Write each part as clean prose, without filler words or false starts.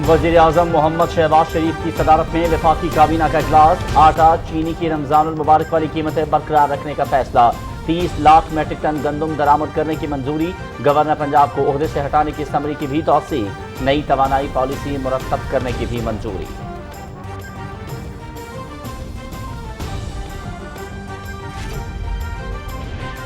वज़ीर आज़म मोहम्मद शहबाज शरीफ की सदारत में वफाकी काबीना का इजलास। आटा चीनी की रमज़ानुल मुबारक वाली कीमतें बरकरार रखने का फैसला। 30 लाख मेट्रिक टन गंदम दरामद करने की मंजूरी। गवर्नर पंजाब को ओहदे से हटाने की समरी की भी तौसीक। नई तवानाई पॉलिसी मुरतब करने की भी मंजूरी।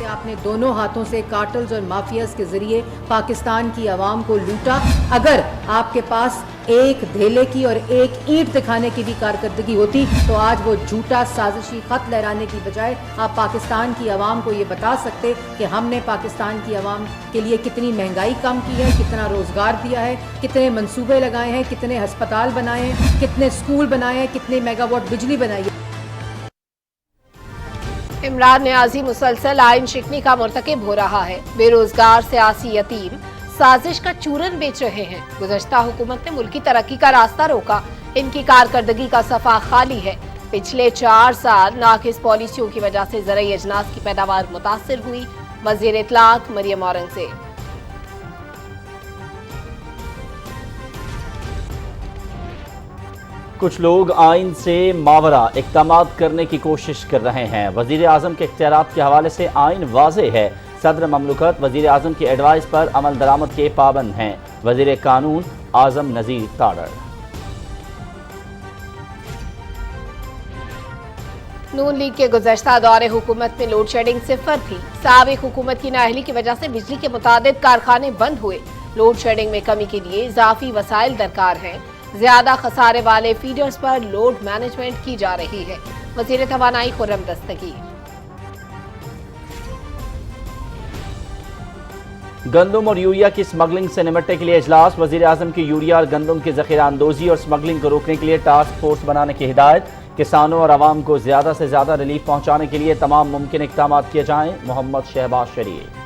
आपने दोनों हाथों से कार्टल्स और माफियाज के जरिए पाकिस्तान की आवाम को लूटा। अगर आपके पास एक धेले की और एक ईंट दिखाने की भी कारकर्दगी होती तो आज वो झूठा साजिशी खत लहराने की बजाय आप पाकिस्तान की आवाम को ये बता सकते कि हमने पाकिस्तान की आवाम के लिए कितनी महंगाई कम की है, कितना रोजगार दिया है, कितने मंसूबे लगाए हैं, कितने अस्पताल बनाए हैं, कितने स्कूल बनाए हैं, कितने मेगावाट बिजली बनाई है। इमरान न्याजी मुसलसल आइन शिकनी का मुर्तकिब हो रहा है। बेरोजगार सियासी यतीम साजिश का चूरन बेच रहे हैं। गुज़श्ता हुकूमत ने मुल्की तरक्की का रास्ता रोका। इनकी कारकर्दगी का सफा खाली है। पिछले 4 साल नाकिस पॉलिसियों की वजह से ज़राई अजनास की पैदावार मुतासिर हुई। वज़ीर इत्तलात मरियम औरंगज़ेब। कुछ लोग आइन से मावरा इक़दामात करने की कोशिश कर रहे हैं। वज़ीर आज़म के इख्तियारात के हवाले से आइन वाज़ेह है। सदर ममलकत वज़ीर आज़म की एडवाइस पर अमल दरामद के पाबंद हैं। वज़ीर कानून आज़म नज़ीर ताड़र। नून लीग के गुज़श्ता दौरे हुकूमत में लोड शेडिंग सिफर थी। साबिक़ हुकूमत की नाअहली की वजह से बिजली के मुतादिद कारखाने बंद हुए। लोड शेडिंग में कमी के लिए इजाफी वसाइल दरकार हैं। ज्यादा खसारे वाले फीडर्स पर लोड मैनेजमेंट की जा रही है। वज़ीर तवानाई खुर्रम दस्तगीर। गंदम और यूरिया की स्मगलिंग से निपटने के लिए इजलास। वज़ीर आज़म की यूरिया और गंदम की ज़ख़ीरा अंदोज़ी और स्मगलिंग को रोकने के लिए टास्क फोर्स बनाने की हिदायत। किसानों और आवाम को ज़्यादा से ज़्यादा रिलीफ पहुँचाने के लिए तमाम मुमकिन इक़दाम किए जाएँ। मोहम्मद शहबाज शरीफ।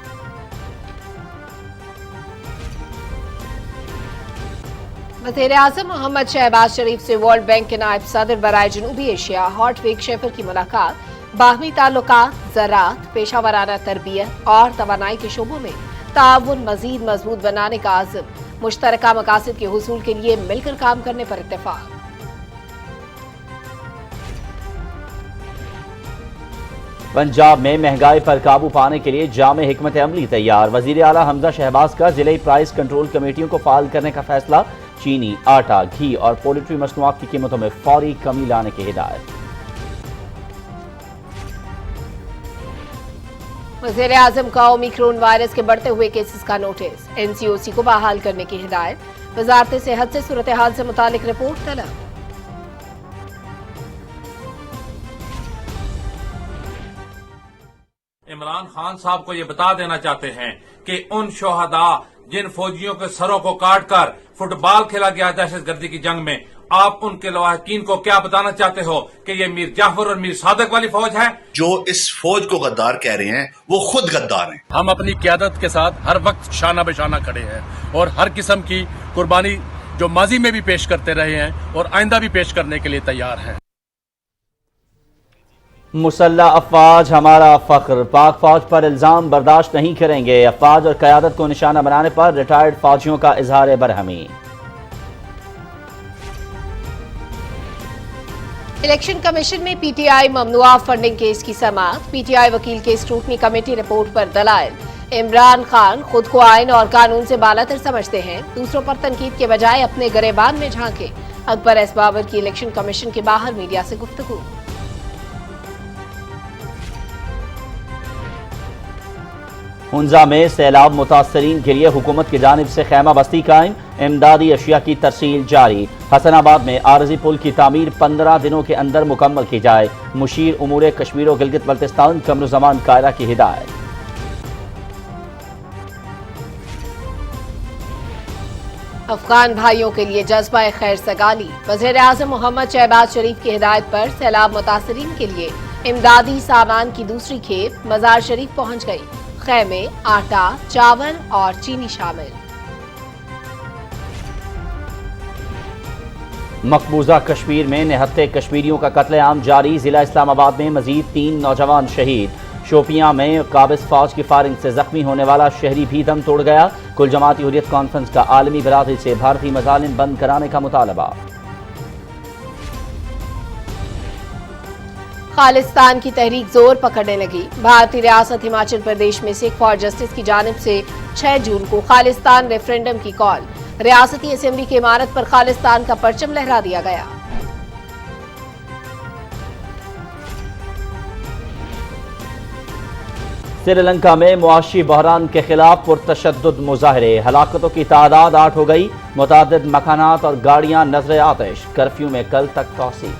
वज़ीर आज़म मोहम्मद शहबाज शरीफ से वर्ल्ड बैंक के नायब सदर बराए जनूबी एशिया हॉटविक शेफर की मुलाकात। बाहमी ताल्लुकात, ज़राअत, पेशा वराना तरबियत और तवानाई के शोबों में ताउन मज़ीद मजबूत बनाने का आज़म। मुश्तरका मकासद के हुसूल के लिए मिलकर काम करने पर इत्तेफाक। पंजाब में महंगाई पर काबू पाने के लिए जामे हिकमत अमली तैयार। वज़ीर आला हमजा शहबाज का ज़िले प्राइस कंट्रोल कमेटियों को फाल करने का फैसला। चीनी, आटा, घी और पोल्ट्री मसनूआत की कीमतों में फौरी कमी लाने की हिदायत। वज़ीर आज़म का ओमिक्रॉन वायरस के बढ़ते हुए केसेस का नोटिस। NCOC को बहाल करने की हिदायत। वज़ारत सेहत से सूरत हाल से मुतालिक रिपोर्ट तलब। इमरान खान साहब को ये बता देना चाहते हैं कि उन शोहदा जिन फौजियों के सरों को काट कर फुटबॉल खेला गया दहशतगर्दी की जंग में, आप उनके लवाहकीन को क्या बताना चाहते हो कि ये मीर जाफर और मीर सादक वाली फौज है? जो इस फौज को गद्दार कह रहे हैं वो खुद गद्दार हैं। हम अपनी क़यादत के साथ हर वक्त शाना बेशाना खड़े हैं और हर किस्म की कुर्बानी जो माजी में भी पेश करते रहे हैं और आइंदा भी पेश करने के लिए तैयार हैं। मुसल्ला अफवाज हमारा फख्र। पाक फौज पर इल्जाम बर्दाश्त नहीं करेंगे। अफवाज और क़यादत को निशाना बनाने पर रिटायर्ड फौजियों का इजहार बरहमी। इलेक्शन कमीशन में PTI ममनुआ फंडिंग केस की समाअत। PTI वकील के स्क्रूटनी कमेटी रिपोर्ट पर दलाइल। इमरान खान खुद को आइन और कानून से बालातर समझते हैं। दूसरों पर तनकीद के बजाय अपने गरेबान में झांके। अकबर एस बाबर की इलेक्शन कमीशन के बाहर मीडिया से गुफ्तगू। हुंजा में सैलाब मुतासरीन के लिए हुकूमत की जानिब से खैमा बस्ती कायम। इमदादी अशिया की तरसील जारी। हसनाबाद में आरजी पुल की तामीर 15 दिनों के अंदर मुकम्मल की जाए। मुशीर उमूर कश्मीर और गिलगित बल्तिस्तान कमरुज़मान कायरा की हिदायत। अफगान भाइयों के लिए जज्बा खैर सगाली। वज़ीर आज़म मोहम्मद शहबाज शरीफ की हिदायत पर सैलाब मुतासरीन के लिए इमदादी सामान की दूसरी खेप मज़ार शरीफ पहुंच गई। खैमे, आटा, चावल और चीनी शामिल। मकबूजा कश्मीर में निहत्ते कश्मीरियों का कत्लेआम जारी। जिला इस्लामाबाद में मजीद 3 नौजवान शहीद। شوپیاں میں قابض فوج کی فائرنگ سے زخمی ہونے والا شہری بھی دم توڑ گیا۔ کل جماعتی حریت کانفرنس کا عالمی برادری سے بھارتی مظالم بند کرانے کا مطالبہ۔ خالصتان کی تحریک زور پکڑنے لگی۔ بھارتی ریاست ہماچل پردیش میں سکھ فار جسٹس کی جانب سے 6 جون کو خالصتان ریفرینڈم کی کال۔ ریاستی اسمبلی کی عمارت پر خالصتان کا پرچم لہرا دیا گیا۔ سری لنکا میں معاشی بحران کے خلاف پرتشدد مظاہرے، ہلاکتوں کی تعداد 8 ہو گئی، متعدد مکانات اور گاڑیاں نذر آتش، کرفیو میں کل تک توسیع۔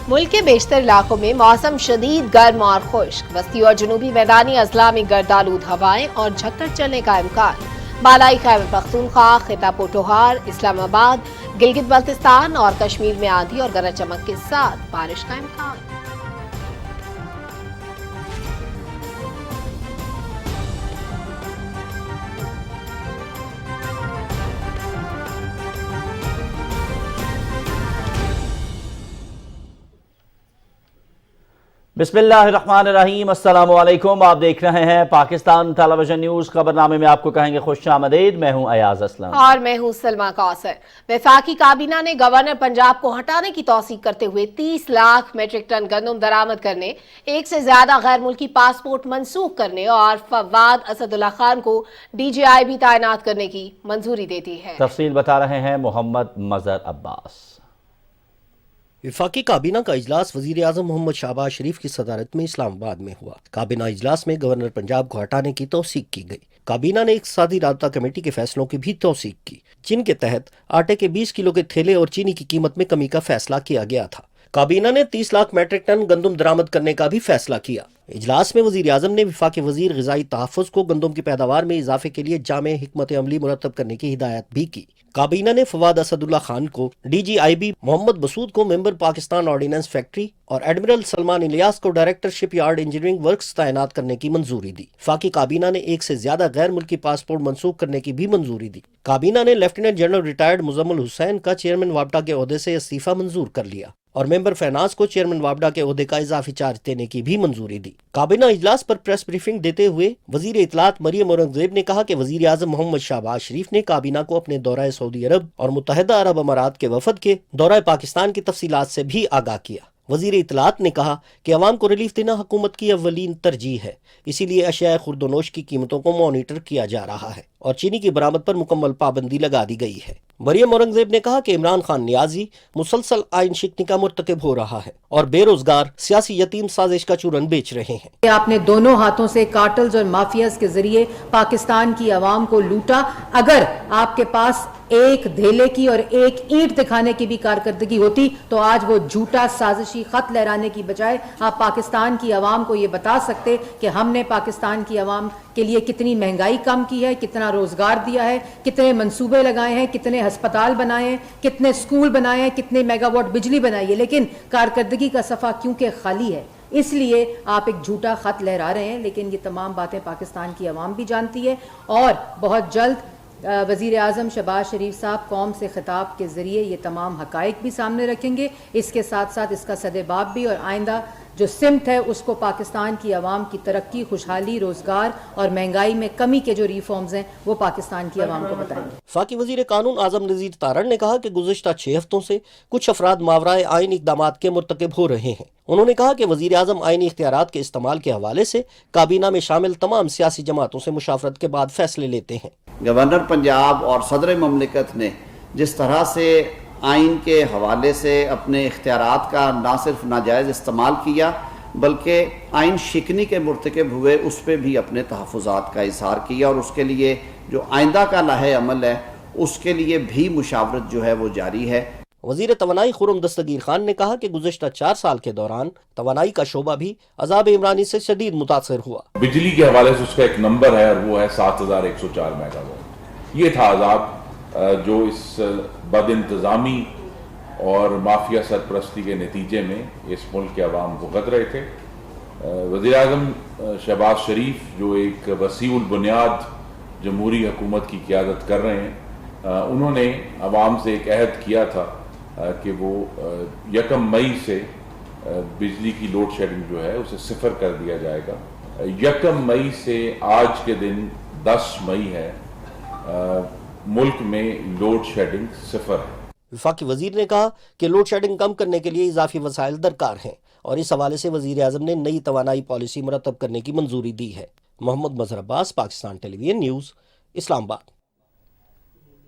ملک کے بیشتر علاقوں میں موسم شدید گرم اور خشک، وسطی اور جنوبی میدانی اضلاع میں گرد آلود ہوائیں اور جھکڑ چلنے کا امکان۔ بالائی خیبر پختونخوا، خطہ پوٹھوہار، اسلام آباد، گلگت بلتستان اور کشمیر میں آندھی اور گرج چمک کے ساتھ بارش کا امکان۔ بسم اللہ الرحمن الرحیم، السلام علیکم، آپ دیکھ رہے ہیں پاکستان ٹیلی ویژن نیوز۔ خبرنامے میں آپ کو کہیں گے خوش آمدید، میں ہوں ایاز اسلم اور میں ہوں سلما کوثر۔ وفاقی کابینہ نے گورنر پنجاب کو ہٹانے کی توثیق کرتے ہوئے 30 لاکھ میٹرک ٹن گندم درآمد کرنے، 1 سے زیادہ غیر ملکی پاسپورٹ منسوخ کرنے اور فواد اسد اللہ خان کو DGIB تعینات کرنے کی منظوری دے دی ہے۔ تفصیل بتا رہے ہیں محمد مظہر عباس۔ وفاقی کابینہ کا اجلاس وزیر اعظم محمد شہباز شریف کی صدارت میں اسلام آباد میں ہوا۔ کابینہ اجلاس میں گورنر پنجاب کو ہٹانے کی توثیق کی گئی۔ کابینہ نے اقتصادی رابطہ کمیٹی کے فیصلوں کی بھی توثیق کی، جن کے تحت آٹے کے 20 کلو کے تھیلے اور چینی کی قیمت میں کمی کا فیصلہ کیا گیا تھا۔ کابینہ نے 30 لاکھ میٹرک ٹن گندم درآمد کرنے کا بھی فیصلہ کیا۔ اجلاس میں وزیر اعظم نے وفاقی وزیر غذائی تحفظ کو گندم کی پیداوار میں اضافے کے لیے جامع حکمت عملی مرتب کرنے کی ہدایت بھی کی۔ کابینہ نے فواد اسد اللہ خان کو DGIB، محمد مسعود کو ممبر پاکستان آرڈیننس فیکٹری اور ایڈمرل سلمان الیاس کو ڈائریکٹر شپ یارڈ انجینئرنگ ورکس تعینات کرنے کی منظوری دی۔ وفاقی کابینہ نے 1 سے زیادہ غیر ملکی پاسپورٹ منسوخ کرنے کی بھی منظوری دی۔ کابینہ نے لیفٹیننٹ جنرل ریٹائرڈ مزمل حسین کا چیئرمین وابڈا کے عہدے سے استعفیٰ منظور کر لیا اور ممبر فینانس کو چیئرمین وابڈا کے عہدے کا اضافی چارج دینے کی بھی منظوری دی۔ کابینہ اجلاس پر پریس بریفنگ دیتے ہوئے وزیر اطلاعات مریم اورنگزیب نے کہا کہ وزیر اعظم محمد شہباز شریف نے کابینہ کو اپنے دورہ سعودی عرب اور متحدہ عرب امارات کے وفد کے دورہ پاکستان کی تفصیلات سے بھی آگاہ کیا۔ وزیر اطلاعات نے کہا کہ عوام کو ریلیف دینا حکومت کی اولین ترجیح ہے، اسی لیے اشیاء خورد و نوش کی قیمتوں کو مانیٹر کیا جا رہا ہے اور چینی کی برآمد پر مکمل پابندی لگا دی گئی ہے۔ مریم اورنگزیب نے کہا کہ عمران خان نیازی مسلسل آئین شکنی کا مرتکب ہو رہا ہے اور بے روزگار سیاسی یتیم سازش کا چورن بیچ رہے ہیں۔ آپ نے دونوں ہاتھوں سے کارٹلز اور مافیاز کے ذریعے پاکستان کی عوام کو لوٹا۔ اگر آپ کے پاس ایک دھیلے کی اور ایک اینٹ دکھانے کی بھی کارکردگی ہوتی تو آج وہ جھوٹا سازشی خط لہرانے کی بجائے آپ پاکستان کی عوام کو یہ بتا سکتے کہ ہم نے پاکستان کی عوام کے لیے کتنی مہنگائی کم کی ہے، کتنا روزگار دیا ہے، کتنے منصوبے لگائے ہیں، کتنے ہسپتال بنائے ہیں، کتنے اسکول بنائے ہیں، کتنے میگا واٹ بجلی بنائی ہے، لیکن کارکردگی کا صفحہ کیونکہ خالی ہے اس لیے آپ ایک جھوٹا خط لہرا رہے ہیں۔ لیکن یہ تمام باتیں پاکستان کی عوام بھی جانتی ہے اور بہت جلد وزیر اعظم شہباز شریف صاحب قوم سے خطاب کے ذریعے یہ تمام حقائق بھی سامنے رکھیں گے۔ اس کے ساتھ ساتھ اس کا سدباب بھی اور آئندہ جو سمت ہے اس کو پاکستان کی عوام کی ترقی، خوشحالی، روزگار اور مہنگائی میں کمی کے جو ریفارمز ہیں وہ پاکستان کی عوام کو بتائیں گے۔ وفاقی وزیر قانون اعظم نذیر تارڑ نے کہا کہ گزشتہ 6 ہفتوں سے کچھ افراد ماورائے آئین اقدامات کے مرتکب ہو رہے ہیں۔ انہوں نے کہا کہ وزیر اعظم آئینی اختیارات کے استعمال کے حوالے سے کابینہ میں شامل تمام سیاسی جماعتوں سے مشاورت کے بعد فیصلے لیتے ہیں۔ گورنر پنجاب اور صدر مملکت نے جس طرح سے آئین کے حوالے سے اپنے اختیارات کا نہ صرف ناجائز استعمال کیا بلکہ آئین شکنی کے مرتکب ہوئے اس پہ بھی اپنے تحفظات کا اظہار کیا اور اس کے لیے جو آئندہ کا لائحہ عمل ہے اس کے لیے بھی مشاورت جو ہے وہ جاری ہے۔ وزیر توانائی خرم دستگیر خان نے کہا کہ گزشتہ 4 سال کے دوران توانائی کا شعبہ بھی عذاب عمرانی سے شدید متاثر ہوا۔ بجلی کے حوالے سے اس کا ایک نمبر ہے اور وہ ہے 7104 میگا واٹ۔ یہ تھا عذاب جو اس بد انتظامی اور مافیا سرپرستی کے نتیجے میں اس ملک کے عوام کو غد رہے تھے۔ وزیر اعظم شہباز شریف جو ایک وسیع البنیاد جمہوری حکومت کی قیادت کر رہے ہیں، انہوں نے عوام سے ایک عہد کیا تھا کہ وہ 1 मई से बिजली की लोड शेडिंग जो है उसे सिफर कर दिया जाएगा। 1 मई से आज के दिन 10 मई है, मुल्क में लोड शेडिंग सिफर है। वफाकी वजीर ने कहा कि लोड शेडिंग कम करने के लिए इजाफी वसाइल दरकार हैं और इस हवाले से वजीर आज़म ने नई तवानाई पॉलिसी मुरतब करने की मंजूरी दी है। मोहम्मद मजहर अब्बास, पाकिस्तान टेलीविजन न्यूज़, इस्लामाबाद।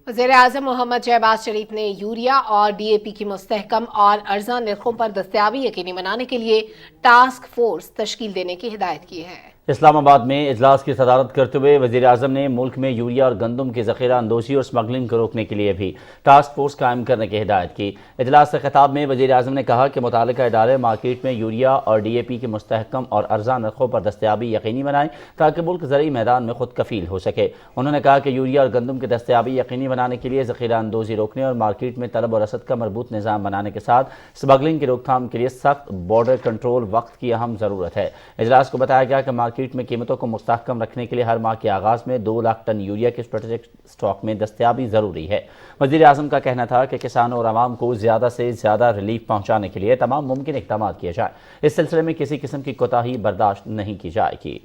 वज़ीर आज़म मोहम्मद शहबाज शरीफ ने यूरिया और DAP की मुस्तहकम और अर्जा नरखों पर दस्तयाबी यकीनी बनाने के लिए टास्क फोर्स तश्कील देने की हिदायत की है। इस्लामाबाद में इजलास की सदारत करते हुए वज़ीर आज़म ने मुल्क में यूरिया और गंदम की ज़ख़ीरा अंदोज़ी और स्मगलिंग को रोकने के लिए भी टास्क फोर्स कायम करने की हिदायत की। इजलास से खिताब में वज़ीर आज़म ने कहा कि मुतालिका इदारे मार्केट में यूरिया और DAP की मुस्तहकम और अर्जा नरखों पर दस्तयाबी यकीनी बनाएं ताकि मुल्क ज़रई मैदान में खुद कफ़ील हो सके। उन्होंने कहा कि यूरिया और गंदम की दस्तयाबी यकीनी बनाने के लिए ज़ख़ीरा अंदोज़ी रोकने और मार्केट में तलब और रसद का मरबूत निज़ाम बनाने के साथ स्मगलिंग की रोकथाम के लिए सख्त बॉर्डर कंट्रोल वक्त की अहम ज़रूरत है। इजलास को बताया गया कि मार्केट में कीमतों को मुस्तहकम रखने के लिए हर माह के आगाज़ में 2 लाख टन यूरिया के स्ट्रेटेजिक स्टॉक में दस्तयाबी ज़रूरी है। वज़ीर आज़म का कहना था कि किसानों और आवाम को ज़्यादा से ज़्यादा रिलीफ पहुँचाने के लिए तमाम मुमकिन इक़दाम किए जाए। इस सिलसिले में किसी किस्म की कोताही बर्दाश्त नहीं की जाएगी।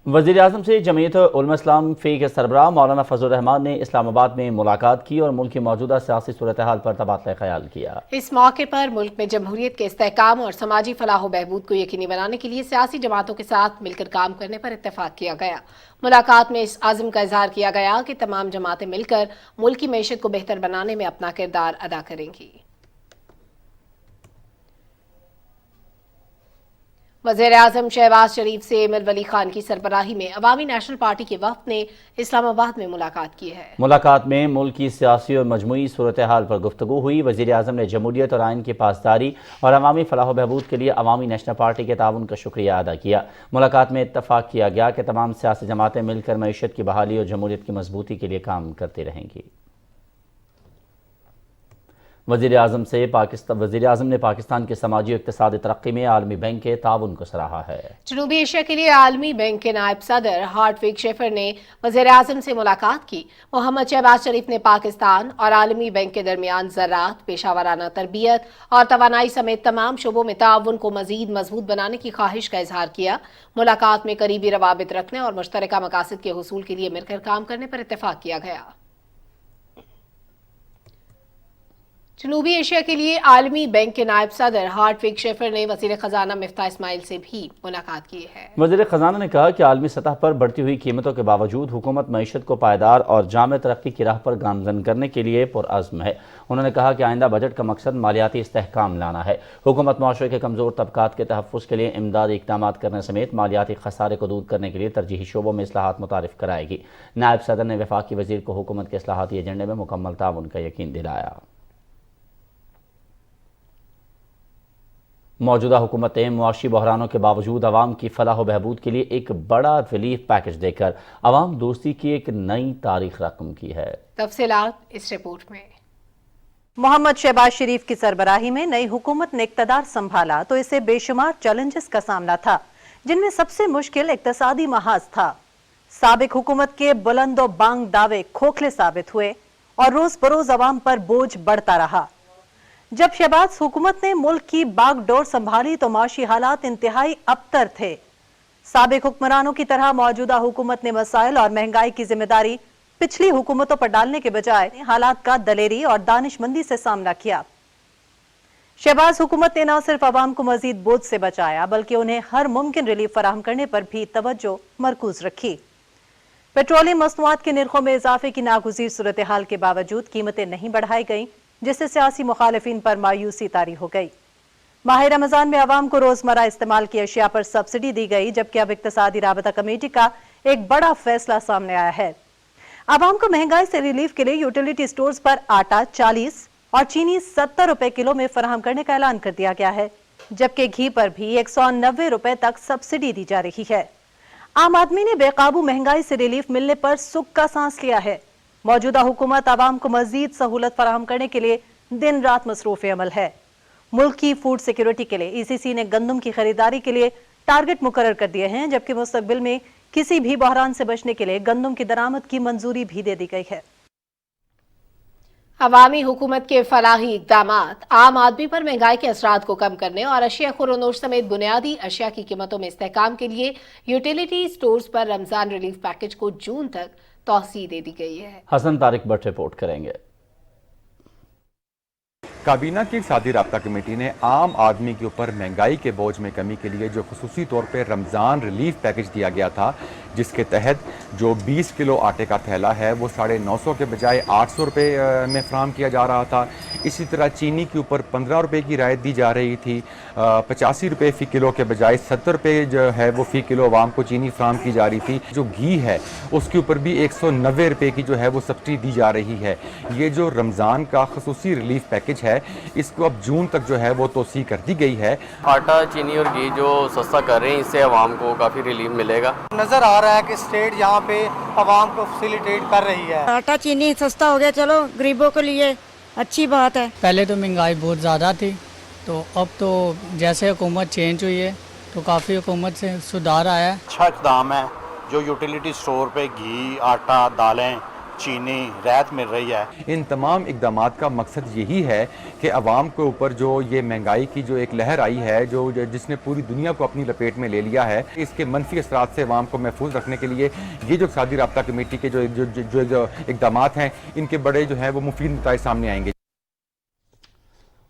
वज़ीर आज़म से जमीयत उलमा इस्लाम फ़ी के सरबराह मौलाना फजल रहमान ने इस्लामाबाद में मुलाकात की और मुल्क की मौजूदा सियासी सूरत हाल पर तबादला ख्याल किया। इस मौके पर मुल्क में जमहूरियत के इस्तेहकाम और समाजी फलाह व बहबूद को यकीनी बनाने के लिए सियासी जमातों के साथ मिलकर काम करने पर इत्तेफाक किया गया। मुलाकात में इस आज़म का इजहार किया गया कि तमाम जमातें मिलकर मुल्क की मईशत को बेहतर बनाने में अपना किरदार अदा करेंगी। वज़ीर आज़म शहबाज शरीफ से एमएल वली खान की सरबराही में अवामी नेशनल पार्टी के वफ़द ने इस्लामाबाद में मुलाकात की है। मुलाकात में मुल्क की सियासी और मजमूई सूरत हाल पर गुफ्तगू हुई। वज़ीर आज़म ने जमहूरियत और आइन की पासदारी और अवामी फलाह बहबूद के लिए अवामी नेशनल पार्टी के ताउन का शुक्रिया अदा किया। मुलाकात में इत्तफाक किया गया कि तमाम सियासी जमातें मिलकर मईशत की बहाली और जमहूरियत की मजबूती के लिए काम करती रहेंगी। वज़ीर आज़म ने पाकिस्तान की समाजी और इक़्तिसादी तरक्की में आलमी बैंक के ताउन को सराहा है। जनूबी एशिया के लिए आलमी बैंक के नायब सदर हार्टविग शेफर ने वज़ीर आज़म से मुलाकात की। मोहम्मद शहबाज शरीफ ने पाकिस्तान और आलमी बैंक के दरमियान ज़राअत, पेशावराना तरबियत और तवानाई समेत तमाम शोबों में ताउन को मज़ीद मजबूत बनाने की ख्वाहिश का इजहार किया। मुलाकात में करीबी रवाबित रखने और मुश्तरका मकासद के हुसूल के लिए मिलकर काम करने पर इत्तेफाक किया गया। जनूबी एशिया के लिए आलमी बैंक के नायब सदर हार्टविग शेफर ने वज़ीर ख़जाना मिफ्ता इस्माइल से भी मुलाकात की है। वज़ीर ख़जाना ने कहा कि आलमी सतह पर बढ़ती हुई कीमतों के बावजूद हुकूमत मईशत को पायदार और जामे तरक्की की राह पर गामज़न करने के लिए पुरअज़्म है। उन्होंने कहा कि आइंदा बजट का मकसद मालियाती इस्तेहकाम लाना है। हुकूमत मुआशरे के कमज़ोर तबकात के तहफ़्फ़ुज़ के लिए इमदादी इक़दाम करने समेत मालियाती खसारे को दूर करने के लिए तरजीही शोबों में इस्लाहात मुतारिफ कराएगी। नायब सदर ने वफाकी वज़ीर को हुकूमत के इस्लाहाती एजेंडे में मुकम्मल ताउन का यकीन दिलाया। मौजूदा हुकूमतें मुआशी बहरानों के बावजूद अवाम की फलाह बहबूद के लिए एक बड़ा रिलीफ पैकेज देकर अवाम दोस्ती की एक नई तारीख रकम की है। तफसीलात इस रिपोर्ट में। मोहम्मद शहबाज शरीफ की सरबराही में नई हुकूमत ने इक़्तिदार संभाला तो इसे बेशुमार चैलेंजेस का सामना था, जिनमें सबसे मुश्किल इक़्तिसादी महाज था। साबिक हुकूमत के बुलंदो बांग दावे खोखले साबित हुए और रोज बरोज अवाम पर बोझ बढ़ता रहा। जब शहबाज हुकूमत ने मुल्क की बागडोर संभाली तो माशी हालात इंतहाई अबतर थे। साबिक हुक्मरानों की तरह मौजूदा हुकूमत ने मसाइल और महंगाई की जिम्मेदारी पिछली हुकूमतों पर डालने के बजाय हालात का दलेरी और दानिशमंदी से सामना किया। शहबाज हुकूमत ने न सिर्फ अवाम को मजीद बोझ से बचाया बल्कि उन्हें हर मुमकिन रिलीफ फराहम करने पर भी तवज्जो मरकूज रखी। पेट्रोलियम मसनूआत के निर्खों में इजाफे की नागुज़ीर सूरत हाल के बावजूद कीमतें नहीं बढ़ाई गईं, जिससे सियासी मुखालिफिन पर मायूसी तारी हो गई। माह रमजान में अवाम को रोजमर्रा इस्तेमाल की अशिया पर सब्सिडी दी गई, जबकि अब इक्तिसादी राबता कमेटी का एक बड़ा फैसला सामने आया है। अवाम को महंगाई से रिलीफ के लिए यूटिलिटी स्टोर्स पर आटा 40 और चीनी 70 रुपए किलो में फराहम करने का ऐलान कर दिया गया है, जबकि घी पर भी 190 रुपए तक सब्सिडी दी जा रही है। आम आदमी ने बेकाबू महंगाई से रिलीफ मिलने पर सुख का सांस लिया है। मौजूदा हुकूमत आवाम को मजीद सहूलत फराहम करने के लिए दिन रात मसरूफ अमल है। मुल्क की फूड सिक्योरिटी के लिए ECC ने गंदम की खरीदारी के लिए टारगेट मुकर्रर कर दिए हैं, जबकि मुस्तकबिल में किसी भी बहरान से बचने के लिए गंदम की दरामद की मंजूरी भी दे दी गई है। अवामी हुकूमत के फलाही इक़दामात आम आदमी पर महंगाई के असरात को कम करने और अशिया खुरोनोश समेत बुनियादी अशिया की कीमतों में इस्तेहकाम के लिए यूटिलिटी स्टोर्स पर रमजान रिलीफ पैकेज को जून तक तौसीह दे दी गई है। हसन तारिक भट्ट रिपोर्ट करेंगे। काबीना की इक़्तिसादी राब्ता कमेटी ने आम आदमी के ऊपर महंगाई के बोझ में कमी के लिए जो खुसूसी तौर पर रमज़ान रिलीफ पैकेज दिया गया था, जिसके तहत जो 20 किलो आटे का थैला है वो 950 के बजाय 800 रुपये में फ्राहम किया जा रहा था। इसी तरह चीनी के ऊपर 15 रुपये की रायत दी जा रही थी। 85 रुपये फ़ी किलो के बजाय 70 रुपये जो है वो फ़ी किलो आवाम को चीनी फ्राहम की जा रही थी। जो घी है उसके ऊपर भी 190 रुपये की जो है वो सब्सिडी दी जा रही है। ये जो रमज़ान का खुसूसी रिलीफ पैकेज है इसको अब जून तक जो है वो तोसी कर दी गई है। आटा, चीनी और घी जो सस्ता कर रहे हैं इससे आवाम को काफ़ी रिलीफ मिलेगा। नज़र आ रहा है कि स्टेट यहाँ पे आवाम को फैसिलिटेट कर रही है। आटा चीनी सस्ता हो गया, चलो गरीबों के लिए अच्छी बात है। पहले तो महंगाई बहुत ज़्यादा थी, तो अब तो जैसे हुकूमत चेंज हुई है तो काफ़ी हुकूमत से सुधार आया है। अच्छा इक़दाम है जो यूटिलिटी स्टोर पे घी, आटा, दालें, चीनी राहत मिल रही है। इन तमाम इक़दामात का मकसद यही है कि अवाम के ऊपर जो ये महंगाई की जो एक लहर आई है जो जिसने पूरी दुनिया को अपनी लपेट में ले लिया है, इसके मनफी असरात से अवाम को महफूज रखने के लिए ये जो इक़्तिसादी राब्ता कमेटी के जो इक़दामात हैं इनके बड़े जो है वो मुफीद नताइज सामने आएंगे।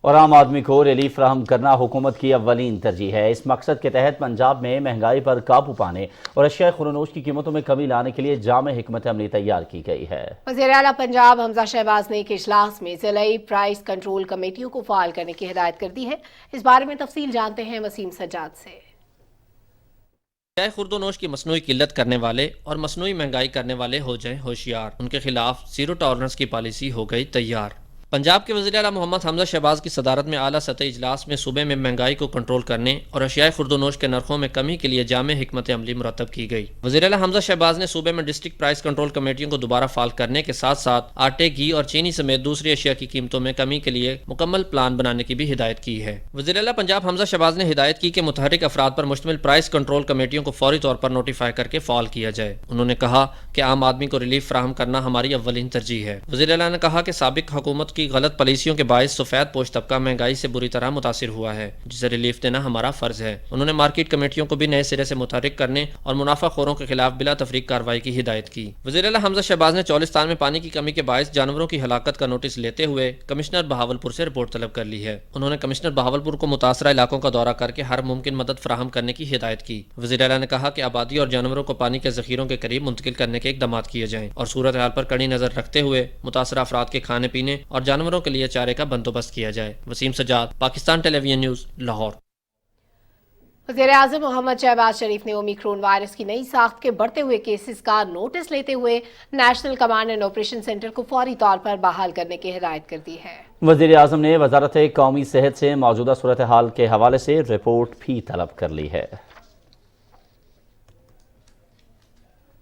और आम आदमी को रिलीफ फराहम करना हुकूमत की अव्वलीन तरजीह है। इस मकसद के तहत पंजाब में महंगाई पर काबू पाने और अशिया खुरोनोश की कीमतों में कमी लाने के लिए जामे हिकमत अमली तैयार की गई है। वज़ीर आला पंजाब हमजा शहबाज ने एक इजलास में ज़िलाई प्राइस कंट्रोल कमेटियों को फ़ाल करने की हिदायत कर दी है। इस बारे में तफसील जानते हैं वसीम सज्जाद से। चाहे खुर्दोनोश की मसनूई किल्लत करने वाले और मसनूई महंगाई करने वाले हो जाएं होशियार, उनके खिलाफ जीरो टॉलरेंस की पॉलिसी हो गई तैयार। पंजाब के वज़ीर आला मोहम्मद हमजा शहबाज की सदारत में आला सतह इजलास में सूबे में महंगाई को कंट्रोल करने और अशियाए खुर्दोनोश के नरखों में कमी के लिए जामे हिकमत अमली मुरतब की गई। वज़ीर आला हमजा शहबाज ने सूबे में डिस्ट्रिक्ट प्राइस कंट्रोल कमेटियों को दोबारा फाल करने के साथ साथ आटे, घी और चीनी समेत दूसरी अशिया की कीमतों में कमी के लिए मुकम्मल प्लान बनाने की भी हिदायत की है। वज़ीर आला पंजाब हमजा शहबाज ने हिदायत की कि मुतहरिक अफराद पर मुश्तमिल प्राइस कंट्रोल कमेटियों को फौरी तौर पर नोटिफाई करके फाल किया जाए। उन्होंने कहा कि आम आदमी को रिलीफ फराहम करना हमारी अव्वलीन तरजीह है। वज़ीर आला ने कहा कि साबिक हुकूमत की गलत पॉलिसियों के बायस सफेद पोश तबका महंगाई से बुरी तरह मुतासिर हुआ है, जिसे रिलीफ देना हमारा फर्ज है। उन्होंने मार्केट कमेटियों को भी नए सिरे से मुतहरिक करने और मुनाफाखोरों के खिलाफ बिला तफरीक कार्रवाई की हिदायत की। वज़ीर आला हमजा शहबाज ने चौलिस्तान में पानी की कमी के बायस जानवरों की हलाकत का नोटिस लेते हुए कमिश्नर बहावलपुर से रिपोर्ट तलब कर ली है। उन्होंने कमिश्नर बहावलपुर को मुतासरा इलाकों का दौरा करके हर मुमकिन मदद फराहम करने की हिदायत की। वज़ीर आला ने कहा कि आबादी और जानवरों को पानी के ज़ख़ीरों के करीब मुंतकिल करने के इक़दाम किए जाएं और सूरत हाल पर कड़ी नज़र रखते हुए मुतासरा अफराद के खाने पीने और जानवरों के लिए चारे का बंदोबस्त किया जाए। Wasim Sajjad, Pakistan television news, Lahore. वज़ीर आज़म मोहम्मद शहबाज शरीफ ने ओमिक्रॉन वायरस की नई साख्त के बढ़ते हुए केसेस का नोटिस लेते हुए national command and operation centre को फौरी तौर पर बहाल करने की हिदायत कर दी है। वज़ीर आज़म ने वज़ारत कौमी सेहत से मौजूदा सूरत हाल के हवाले से रिपोर्ट भी तलब कर ली है।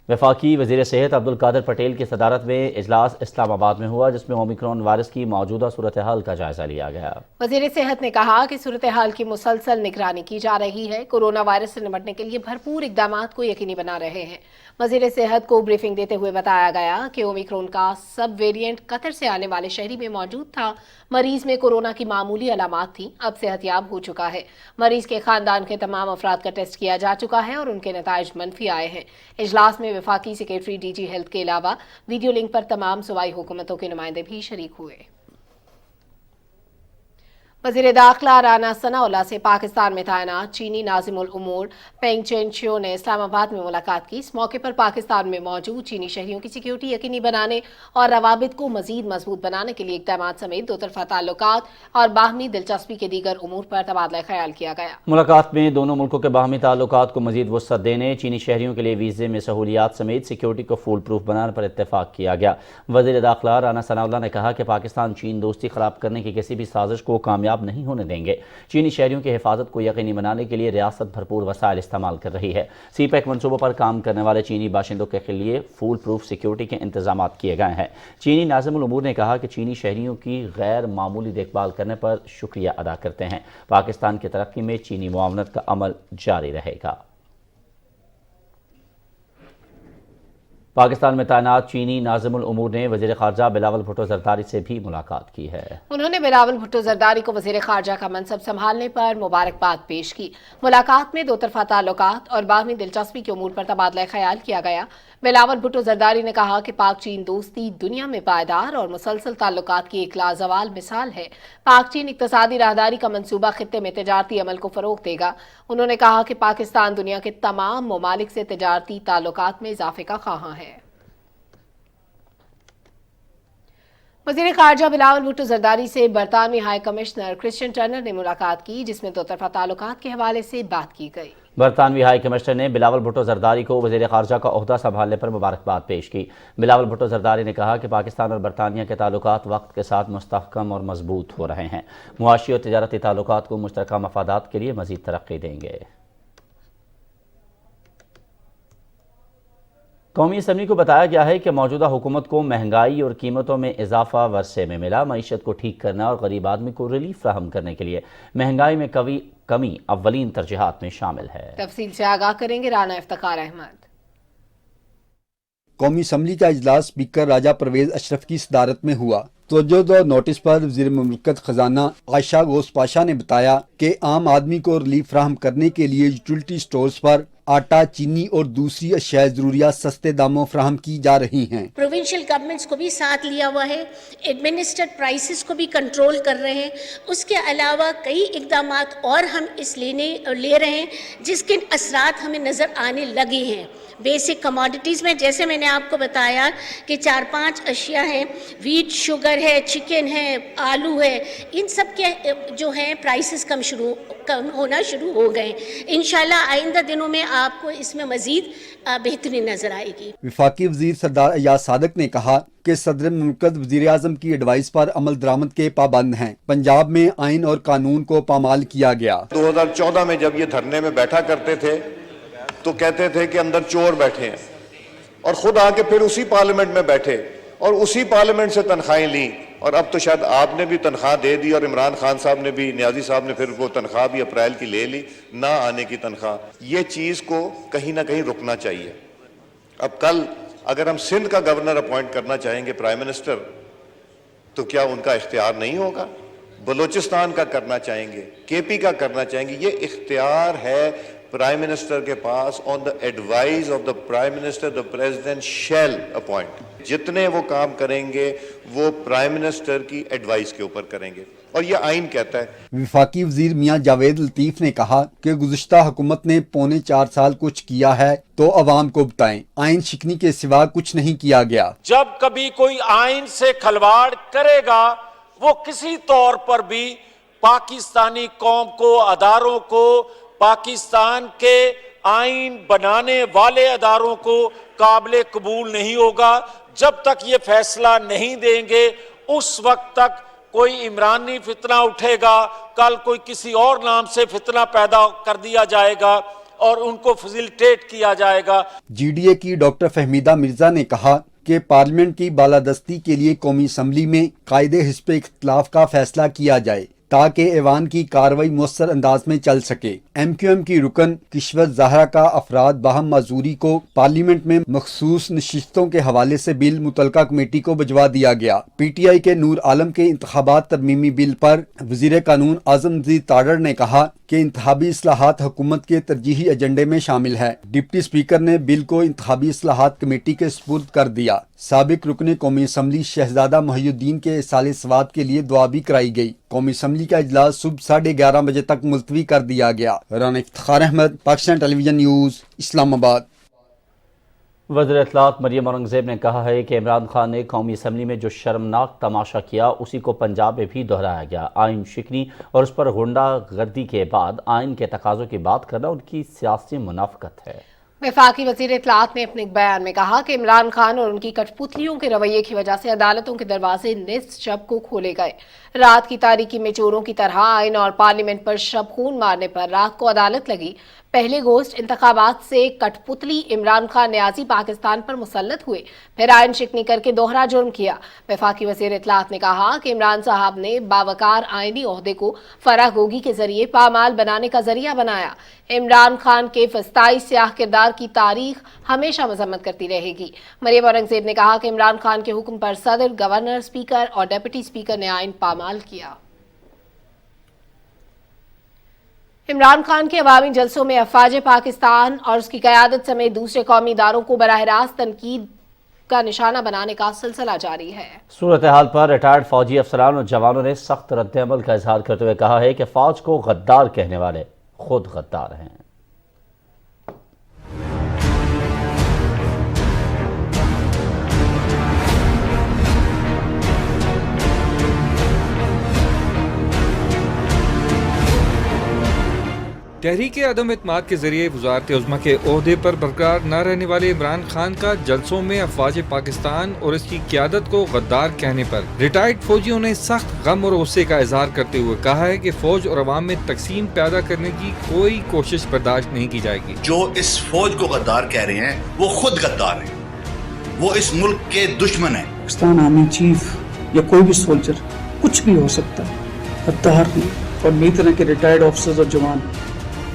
वफाकी वज़ीर सेहत अब्दुल कादिर पटेल की सदारत में इजलास इस्लामाबाद में हुआ, जिसमें ओमिक्रॉन वायरस की मौजूदा सूरत हाल का जायजा लिया गया। वज़ीर सेहत ने कहा कि सूरत हाल की मुसलसल निगरानी की जा रही है, कोरोना वायरस से निपटने के लिए भरपूर इक़दामात को यकीनी बना रहे हैं। वज़ीर सेहत को ब्रीफिंग देते हुए बताया गया कि ओमिक्रॉन का सब वेरिएंट कतर से आने वाले शहरी में मौजूद था। मरीज में कोरोना की मामूली अलामात थी, अब सेहतयाब हो चुका है। मरीज के खानदान के तमाम अफराद का टेस्ट किया जा चुका है और उनके नताइज मनफी आए हैं। इजलास में वफाकी सेक्रेटरी डीजी हेल्थ के अलावा वीडियो लिंक पर तमाम सूबाई हुकूमतों के नुमाइंदे भी शरीक हुए। वज़ीर दाखिला राना सनाउल्लाह से पाकिस्तान में तैनात चीनी नाज़िमुल उमूर पेंग चेनशियो ने इस्लामाबाद में मुलाकात की। इस मौके पर पाकिस्तान में मौजूद चीनी शहरियों की सिक्योरिटी यकीनी बनाने और रवाबित को मजीद मजबूत बनाने के लिए इक़दाम समेत दो तरफ़ा ताल्लुकात और बाहमी दिलचस्पी के दीगर उमूर पर तबादला ख्याल किया गया। मुलाकात में दोनों मुल्कों के बाहमी ताल्लुकात को मजीद वसअत देने, चीनी शहरियों के लिए वीज़े में सहूलियात समेत सिक्योरिटी को फुल प्रूफ बनाने पर इत्तेफाक किया गया। वज़ीर दाखिला राना सनाउल्लाह ने कहा कि पाकिस्तान चीन दोस्ती खराब करने की किसी भी साजिश को कामयाब नहीं होने देंगे। चीनी शहरियों की हिफाजत को यकीनी बनाने के लिए रियासत भरपूर वसाइल इस्तेमाल कर रही है। सीपैक मंसूबों पर काम करने वाले चीनी बाशिंदों के लिए फुल प्रूफ सिक्योरिटी के इंतजाम किए गए हैं। चीनी नाज़िमुल उमूर ने कहा कि चीनी शहरियों की गैर मामूली देखभाल करने पर शुक्रिया अदा करते हैं। पाकिस्तान की तरक्की में चीनी मुआवनत का अमल जारी रहेगा। पाकिस्तान में तैनात चीनी नाज़िमुल उमूर ने वज़ीर ख़ारजा बिलावल भुट्टो ज़रदारी से भी मुलाकात की है। उन्होंने बिलावल भुट्टो ज़रदारी को वज़ीर ख़ारजा का मनसब संभालने पर मुबारकबाद पेश की। मुलाकात में दो तरफ़ा ताल्लुकात और बाहमी दिलचस्पी के उमूर पर तबादला ख्याल किया गया। बिलावल भुट्टो ज़रदारी ने कहा कि पाक चीन दोस्ती दुनिया में पायदार और मुसलसल ताल्लुकात की एक लाजवाल मिसाल है। पाक चीन इक़्तिसादी राहदारी का मंसूबा खित्ते में तिजारती अमल को फ़रोग़ देगा। उन्होंने कहा कि पाकिस्तान दुनिया के तमाम ममालिक से तिजारती ताल्लुकात में इजाफे का ख़्वाहां है। वज़ीर ख़ारजा बिलावल भुट्टो ज़रदारी से बरतानवी हाई कमिश्नर क्रिश्चियन टर्नर ने मुलाकात की, जिसमें दो तरफ़ा ताल्लुकात के हवाले से बात की गई। बरतानवी हाई कमिश्नर ने बिलावल भुट्टो ज़रदारी को वज़ीर ख़ारजा का ओहदा संभालने पर मुबारकबाद पेश की। बिलावल भुट्टो ज़रदारी ने कहा कि पाकिस्तान और बरतानिया के ताल्लुकात वक्त के साथ मुस्तहकम और मजबूत हो रहे हैं। मुआशी और तिजारती ताल्लुकात को मुश्तरका मफादात के लिए मज़ीद तरक्की देंगे। कौमी असम्बली को बताया गया है कि मौजूदा हुकूमत को महंगाई और कीमतों में इजाफा वर्षे में मिला। मईशत को ठीक करना और गरीब आदमी को रिलीफ फराहम करने के लिए महंगाई में कमी अव्वलीन तरजीहात में शामिल है। तफसील से आगाह करेंगे राना इफ्तिखार अहमद। कौमी असम्बली का इजलास स्पीकर राजा परवेज अशरफ की सदारत में हुआ। तवज्जो नोटिस पर वज़ीर मुमलिकत खजाना आयशा गोस पाशा ने बताया कि आम आदमी को रिलीफ फराहम करने के लिए यूटिलिटी स्टोर्स पर आटा, चीनी और दूसरी अशिया ज़रूरियात सस्ते दामों फराहम की जा रही हैं। प्रोविंशियल गवर्नमेंट्स को भी साथ लिया हुआ है, एडमिनिस्ट्रेड प्राइसेस को भी कंट्रोल कर रहे हैं। उसके अलावा कई इकदाम और हम ले रहे हैं जिसके असरात हमें नज़र आने लगे हैं। बेसिक कमोडिटीज़ में जैसे मैंने आपको बताया कि 4-5 अशिया हैं, वीट, शुगर है, चिकन है, आलू है, इन सब के जो हैं प्राइसेस कम होना शुरू हो गए। इंशाल्लाह आइंदा दिनों में आपको इसमें मजीद बेहतरी नजर आएगी। वफाकी वजीर सरदार अयाज सादक ने कहा कि सदर मुमलिकत वजीर आज़म की एडवाइस पर अमल दरामद के पाबंद हैं। पंजाब में आइन और कानून को पामाल किया गया। 2014 में जब ये धरने में बैठा करते थे तो कहते थे कि अंदर चोर बैठे हैं, और खुद आके फिर उसी पार्लियामेंट में बैठे और उसी पार्लियामेंट से तनख्वाहें ली, और अब तो शायद आपने भी तनख्वाह दे दी और इमरान खान साहब ने भी, नियाजी साहब ने फिर वो तनख्वाह भी अप्रैल की ले ली, ना आने की तनख्वाह। ये चीज़ को कहीं ना कहीं रुकना चाहिए। अब कल अगर हम सिंध का गवर्नर अपॉइंट करना चाहेंगे प्राइम मिनिस्टर, तो क्या उनका इख्तियार नहीं होगा? बलूचिस्तान का करना चाहेंगे, केपी का करना चाहेंगे, ये इख्तियार है प्राइम मिनिस्टर के पास। On the advice of the prime minister the president shall appoint. जितने वो काम करेंगे वो प्राइम मिनिस्टर की एडवाइस के ऊपर करेंगे, और ये आइन कहता है। वफाकी वजीर मियां जावेद लतीफ ने कहा कि गुज़िश्ता हुकूमत ने 4.25 साल कुछ किया है तो अवाम को बताएं। आइन शिकनी के सिवा कुछ नहीं किया गया। जब कभी कोई आइन से खिलवाड़ करेगा, वो किसी तौर पर भी पाकिस्तानी कौम को, अदारों को, पाकिस्तान के आइन बनाने वाले अदारों को काबिल कबूल नहीं होगा। जब तक ये फैसला नहीं देंगे उस वक्त तक कोई इमरानी फितना उठेगा, कल कोई किसी और नाम से फितना पैदा कर दिया जाएगा और उनको फैसिलिटेट किया जाएगा। GDA की डॉक्टर फहमीदा मिर्जा ने कहा कि पार्लियामेंट की बालादस्ती के लिए कौमी असम्बली में कायदे हिस्ब इख्तिलाफ का फैसला किया जाए ताकि ऐवान की कार्रवाई मुयस्सर अंदाज में चल सके। MQM की रुकन किश्वर ज़हरा का अफराद बाहम माजूरी को पार्लियामेंट में मखसूस नशिस्तों के हवाले से बिल मुतलका कमेटी को भिजवा दिया गया। PTI के नूर आलम के इंतखाबात तरमीमी बिल पर वजीर कानून आज़म नज़ीर ताडर ने कहा कि इंतखाबी इस्लाहात हुकूमत के तरजीही एजेंडे में शामिल है। डिप्टी स्पीकर ने बिल को इंतखाबी इस्लाहात कमेटी के सुपुर्द कर दिया। साबिक रुकने कौमी असम्बली शहजादा मोहिउद्दीन के साले सवाब के लिए दुआ भी कराई गई। कौमी असम्बली का इजलास सुबह 11:30 बजे तक मुलतवी कर दिया गया। Rana Iftikhar Ahmed, Pakistan television news, Islamabad. वज़ीर इत्तलात मरियम औरंगज़ेब ने कहा है कि इमरान खान ने कौमी असम्बली में जो शर्मनाक तमाशा किया उसी को पंजाब में भी दोहराया गया। आइन शिकनी और उस पर गुंडा गर्दी के बाद आइन के तकाज़ों की बात करना उनकी सियासी मुनाफ़कत है। वफाकी वज़ीर इत्तलात ने अपने एक बयान में कहा कि इमरान खान और उनकी कठपुतलियों के रवैये की वजह से अदालतों के दरवाजे निस शब को खोले गए। रात की तारीकी में चोरों की तरह आइन और पार्लियामेंट पर शब खून मारने पर रात को अदालत लगी। पहले गोश्त इंतखाबात से कठपुतली इमरान खान न्याजी पाकिस्तान पर मुसल्लत हुए, फिर आयन शिकनी करके दोहरा जुर्म किया। वफाकी वज़ीर इत्तलात ने कहा कि इमरान साहब ने बावकार आइनी ओहदे को फरागोगी के जरिए पामाल बनाने का जरिया बनाया। इमरान खान के फस्ताई स्याह किरदार की तारीख हमेशा मजम्मत करती रहेगी। मरियम औरंगजेब ने कहा कि इमरान खान के हुक्म पर सदर, गवर्नर, स्पीकर और डिप्टी स्पीकर ने आइन पामाल किया। इमरान खान के अवामी जलसों में अफवाज पाकिस्तान और उसकी क़यादत समेत दूसरे कौमी इदारों को बराह रास्त तनकीद का निशाना बनाने का सिलसिला जारी है। सूरत हाल पर रिटायर्ड फौजी अफसरान और जवानों ने सख्त रद्द-ए-अमल का इजहार करते हुए कहा है कि फौज को गद्दार कहने वाले खुद गद्दार हैं। तहरीक अदम एतमाद के जरिए वज़ारत उज़्मा के ओहदे पर बरकरार न रहने वाले इमरान खान का जलसों में अफवाज पाकिस्तान और इसकी क़यादत को गद्दार कहने पर रिटायर्ड फौजियों ने सख्त गम और गुस्से का इजहार करते हुए कहा है कि फौज और अवाम में तकसीम पैदा करने की कोई कोशिश बर्दाश्त नहीं की जाएगी। जो इस फौज को गद्दार कह रहे हैं वो खुद गद्दार हैं, वो इस मुल्क के दुश्मन हैं। पाकिस्तान आर्मी चीफ या कोई भी सोल्जर कुछ भी हो सकता है, गद्दार नहीं। और मेरी तरह के रिटायर्ड ऑफिसर्स और जवान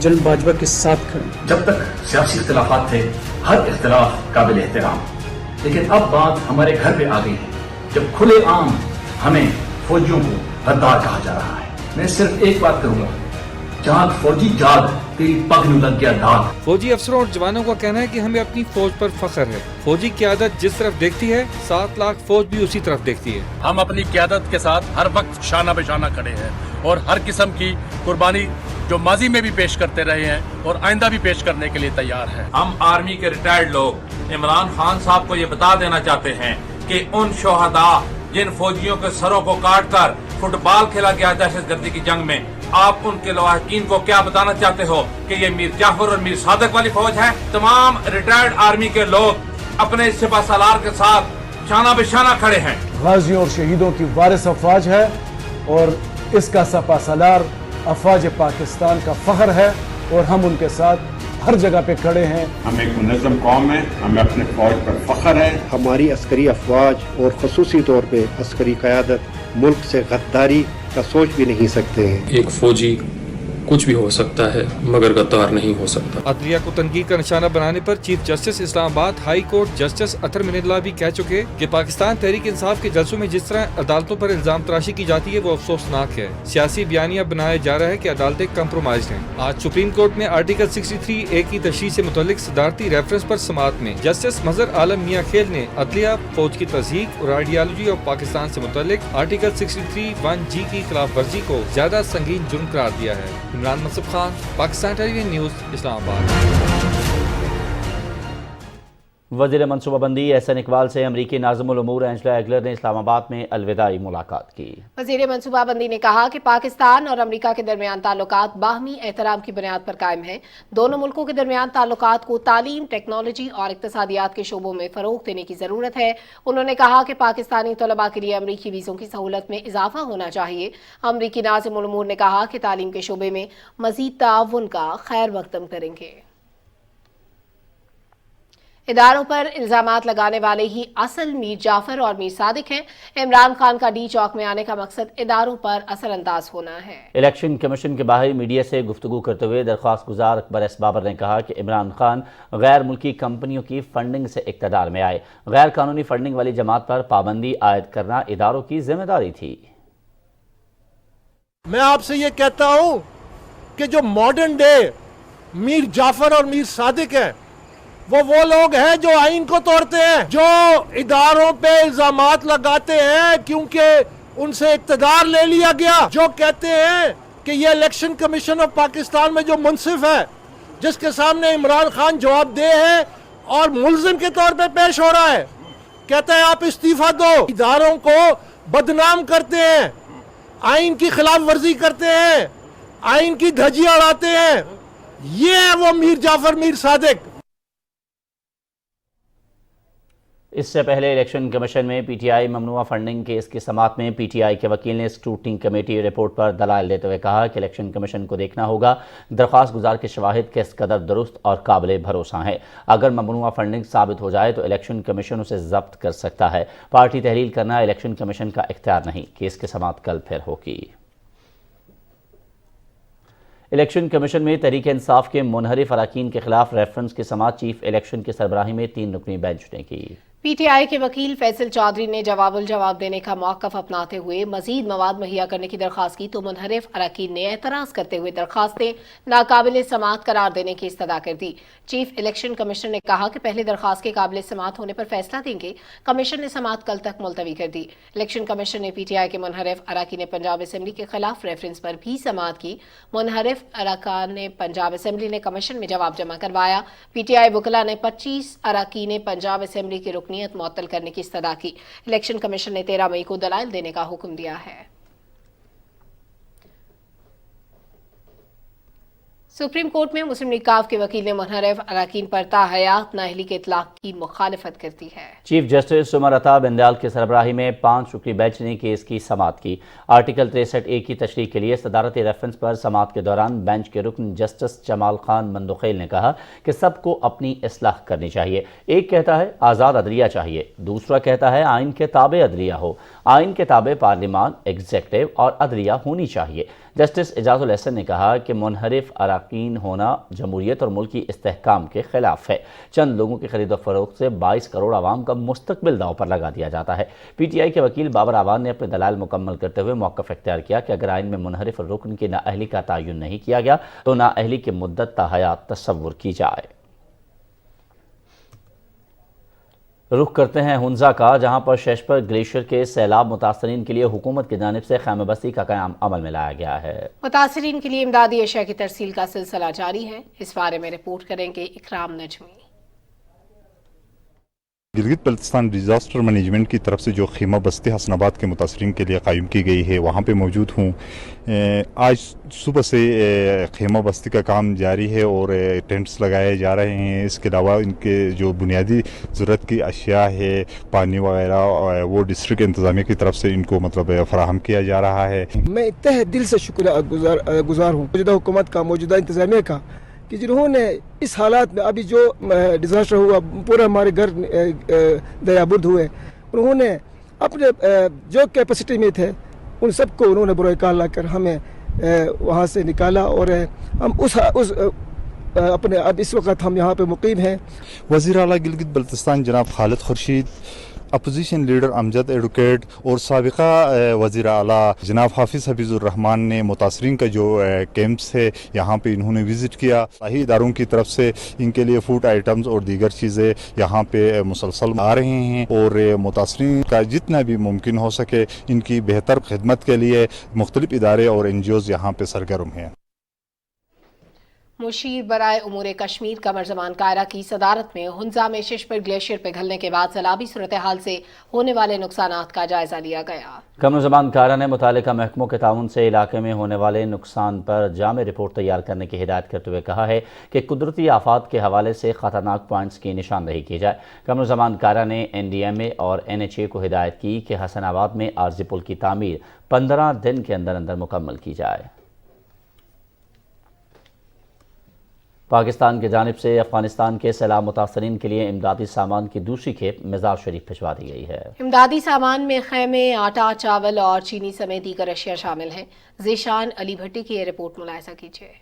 जनरल बाजवा के साथ खड़े। जब तक सियासी इख्तिलाफात थे हर इख्तिलाफ काबिल एहतराम, लेकिन अब बात हमारे घर पे आ गई है जब खुले आम हमें फौजियों को गद्दार कहा जा रहा है। मैं सिर्फ एक बात करूंगा, जाग फौजी जाग, तेरी पग में लग गया दाग। फौजी अफसरों और जवानों का कहना है कि हमें अपनी फौज पर फख्र है। फौजी क़यादत जिस तरफ देखती है 7 लाख फौज भी उसी तरफ देखती है। हम अपनी क़यादत के साथ हर वक्त शाना बेशाना खड़े हैं और हर किस्म की कुर्बानी जो माजी में भी पेश करते रहे हैं और आइंदा भी पेश करने के लिए तैयार हैं। हम आर्मी के रिटायर्ड लोग इमरान खान साहब को ये बता देना चाहते हैं कि उन शोहदा जिन फौजियों के सरों को काट कर फुटबॉल खेला गया दहशतगर्दी की जंग में, आप उनके लवाहिकीन को क्या बताना चाहते हो कि ये मीर जाफर और मीर सादिक वाली फौज है? तमाम रिटायर्ड आर्मी के लोग अपने सिपा सालार के साथ शाना बेशाना खड़े हैं। गाजियों और शहीदों की वारिस अफवाज है और इसका सपा सालार अफवाज पाकिस्तान का फख्र है और हम उनके साथ हर जगह पे खड़े हैं। हम एक मुनज़्ज़म कौम है, हमें अपने फौज पर फख्र है। हमारी अस्करी अफवाज और ख़ुसूसी तौर पे अस्करी क़यादत मुल्क से गद्दारी का सोच भी नहीं सकते हैं। एक फौजी कुछ भी हो सकता है मगर गद्दार नहीं हो सकता। अदलिया को तनकीद का निशाना बनाने पर chief justice Islamabad high court justice Athar Minallah भी कह चुके कि पाकिस्तान तहरीक इंसाफ के जलसों में जिस तरह अदालतों पर इल्जाम तराशी की जाती है वो अफसोसनाक है। सियासी बयानिया बनाया जा रहा है कि अदालतें कंप्रोमाइज हैं। आज सुप्रीम कोर्ट में आर्टिकल 63A की तशरीह से मुतल्लिक सदारती रेफरेंस पर समाअत में जस्टिस मजहर आलम मियां खेल ने अदलिया, फौज की तज़हीक और आइडियालॉजी ऑफ पाकिस्तान से मुतल्लिक आर्टिकल 63(1)G की खिलाफ वर्जी को ज्यादा संगीन जुर्म करार दिया है। Imran Masood Khan, Pakistan television news, Islamabad. वज़ीर मनसूबाबंदी एहसन इकबाल से अमरीकी नाज़िमुल उमूर एंजेला एगलर ने इस्लामाबाद में अलविदाई मुलाकात की। वज़ीर मनसूबाबंदी ने कहा कि पाकिस्तान और अमरीका के दरमियान ताल्लुकात बाहमी एहतराम की बुनियाद पर कायम हैं। दोनों मुल्कों के दरमियान ताल्लुकात को तालीम, टेक्नोलॉजी और इक्तिसादियात के शोबों में फ़रोग़ देने की ज़रूरत है। उन्होंने कहा कि पाकिस्तानी तलबा के लिए अमरीकी वीज़ों की सहूलत में इजाफा होना चाहिए। अमरीकी नाज़िमुल उमूर ने कहा कि तालीम के शोबे में मज़ीद ताउन का खैर मक़दम करेंगे। इदारों पर इल्जामात लगाने वाले ही असल मीर जाफर और मीर सादिक हैं। इमरान खान का डी चौक में आने का मकसद इदारों पर असरअंदाज होना है। इलेक्शन कमीशन के बाहर मीडिया से गुफ्तगू करते हुए दरख्वास्त गुजार अकबर एस बाबर ने कहा कि इमरान खान गैर मुल्की कंपनियों की फंडिंग से इक़्तिदार में आए। गैर कानूनी फंडिंग वाली जमात पर पाबंदी आयद करना इदारों की जिम्मेदारी थी। मैं आपसे ये कहता हूं कि जो मॉडर्न डे मीर जाफर और मीर सादिक है वो लोग हैं जो आइन को तोड़ते हैं, जो इदारों पे इल्जामात लगाते हैं क्योंकि उनसे इक़्तिदार ले लिया गया, जो कहते हैं कि ये इलेक्शन कमीशन ऑफ पाकिस्तान में जो मुंसिफ है जिसके सामने इमरान खान जवाबदेह है और मुल्जिम के तौर पे पेश हो रहा है, कहता है आप इस्तीफा दो। इदारों को बदनाम करते हैं, आइन की खिलाफ वर्जी करते हैं, आइन की धज्जियां उड़ाते हैं। ये है वो मीर जाफर मीर सादिक। इससे पहले इलेक्शन कमीशन में पीटीआई ममनुआ फंडिंग केस की समाअत में पीटीआई के वकील ने स्क्रूटनी कमेटी रिपोर्ट पर दलाइल देते हुए कहा कि इलेक्शन कमीशन को देखना होगा दरख्वास्त गुजार के शवाहिद किस कदर दुरुस्त और काबिल भरोसा हैं। अगर ममनुआ फंडिंग साबित हो जाए तो इलेक्शन कमीशन उसे जब्त कर सकता है। पार्टी तहलील करना इलेक्शन कमीशन का इख्तियार नहीं। केस की समाअत कल फिर होगी। इलेक्शन कमीशन में तहरीक इंसाफ के मुनहरिफ अरकान के खिलाफ रेफरेंस की समाअत चीफ इलेक्शन की सरबराही में 3 रुकनी बेंच ने की। पीटीआई के वकील फैसल चौधरी ने जवाब देने का मौक़िफ़ अपनाते हुए मजीद मवाद मुहैया करने की दरख्वास्त की तो मुनहरिफ अरकान ने एतराज़ करते हुए दरख्वास्तें नाकाबिल समाअत करार देने की इस्तदा कर दी। चीफ इलेक्शन कमिश्नर ने कहा कि पहले दरख्वास्त के काबिल समाअत होने पर फैसला देंगे। कमीशन ने समाअत कल तक मुलतवी कर दी। इलेक्शन कमीशन ने पीटीआई के मुनहरिफ अरकान पंजाब असम्बली के खिलाफ रेफरेंस पर भी समाअत की। मुनहरिफ अरकान पंजाब असम्बली ने कमीशन में जवाब जमा करवाया। पीटीआई वकला ने 25 अरकान पंजाब असम्बली की रुकनीत मुअत्तल करने की इस्तदा की। इलेक्शन कमीशन ने 13 मई को दलाइल देने का हुक्म दिया है। सुप्रीम कोर्ट में मुस्लिम लीग काफ के वकील ने मुनहरिफ अरकान पर ताहयात नाअहली के इतलाक की मुखालिफत कर दी है। चीफ जस्टिस उमर अता बिंदाल की सरबराही में 5 रुकनी बेंच ने केस की समाअत की। आर्टिकल 63A की तशरीह के लिए सदारती रेफरेंस पर समाअत के दौरान बेंच के रुकन जस्टिस जमाल खान मंदुखेल ने कहा कि सबको अपनी इस्लाह करनी चाहिए। एक कहता है आज़ाद अदलिया चाहिए, दूसरा कहता है आइन के ताबे अदलिया हो। आइन के ताबे पार्लिमान, एग्जीक्यूटिव और अदलिया होनी चाहिए। जस्टिस एजाजुल एहसन ने कहा कि मुनहरिफ अरकान होना जमहूरियत और मुल्क की इस्तेहकाम के खिलाफ है। चंद लोगों की खरीदो फरोख्त से 22 करोड़ आवाम का मुस्तकबिल दांव पर लगा दिया जाता है। पीटीआई के वकील बाबर आवान ने अपने दलाइल मुकम्मल करते हुए मौक़िफ़ इख्तियार किया कि अगर आइन में मुनहरिफ रुकन की नाअहली का तयन नहीं किया गया तो नाअहली की मुद्दत ताहयात तसव्वुर की जाए। रुख करते हैं हुंजा का, जहां पर शेषपर ग्लेशियर के सैलाब मुतासरीन के लिए हुकूमत की जानिब से खैमे बस्ती का क़याम अमल में लाया गया है। मुतासरीन के लिए इमदादी अशिया की तरसील का सिलसिला जारी है। इस बारे में रिपोर्ट करेंगे इकराम नजमी। गिलगित बल्तिस्तान डिज़ास्टर मैनेजमेंट की तरफ से जो खैमा बस्ती हसनाबाद के मुतासरीन के लिए कायम की गई है, वहाँ पे मौजूद हूँ। आज सुबह से खैमा बस्ती का काम जारी है और टेंट्स लगाए जा रहे हैं। इसके अलावा इनके जो बुनियादी ज़रूरत की अशिया है, पानी वगैरह, वो डिस्ट्रिक्ट इंतज़ामिया की तरफ से इनको मतलब फराहम किया जा रहा है। मैं तहे दिल से शुक्रगुजार हूँ मौजूदा हुकूमत का, मौजूदा इंतज़ामिया का, कि जिन्होंने इस हालात में अभी जो डिज़ास्टर हुआ, पूरा हमारे घर दरियाबुर्द हुए, उन्होंने अपने जो कैपेसिटी में थे उन सबको उन्होंने बुरा काल लाकर हमें वहाँ से निकाला और हम उस अपने अब इस वक्त हम यहाँ पे मुकीम हैं। वज़ीर आला गिलगित बल्तिस्तान जनाब Khalid Khurshid, opposition leader Amjad advocate और साबिका वज़ीर आला जनाब हाफिज़ हफीज़ुर रहमान ने मुतासरीन का जो कैंप्स है यहाँ पे इन्होंने विज़िट किया। सही इदारों की तरफ से इनके लिए फूड आइटम्स और दीगर चीज़ें यहाँ पे मुसलसल आ रहे हैं और मुतासरीन का जितना भी मुमकिन हो सके इनकी बेहतर खिदमत के लिए मुख्तलिफ इदारे और NGOs यहाँ पे सरगर्म हैं। मुशीर बराए उमूर कश्मीर कमर जमान कायरा की सदारत में हुंजा में शेषपर ग्लेशियर पिघलने के बाद सैलाबी सूरत हाल से होने वाले नुकसानात का जायजा लिया गया। कमर जमान कायरा ने मुतालिका महकमों के ताउन से इलाके में होने वाले नुकसान पर जामे रिपोर्ट तैयार करने की हिदायत करते हुए कहा है कि कुदरती आफात के हवाले से खतरनाक पॉइंट्स की निशानदही की जाए। कमर जमान कायरा ने NDMA और NHA को हिदायत की कि हसनाबाद में आर्जी पुल की तामीर 15 दिन के अंदर अंदर मुकम्मल की जाए। पाकिस्तान की जानिब से अफगानिस्तान के सैलाब मुतासरीन के लिए इमदादी सामान की दूसरी खेप मज़ार शरीफ भिजवा दी गई है। इमदादी सामान में खैमे, आटा, चावल और चीनी समेत दीगर अशिया शामिल हैं। ज़ीशान अली भट्टी की ये रिपोर्ट मुलाहिज़ा कीजिए।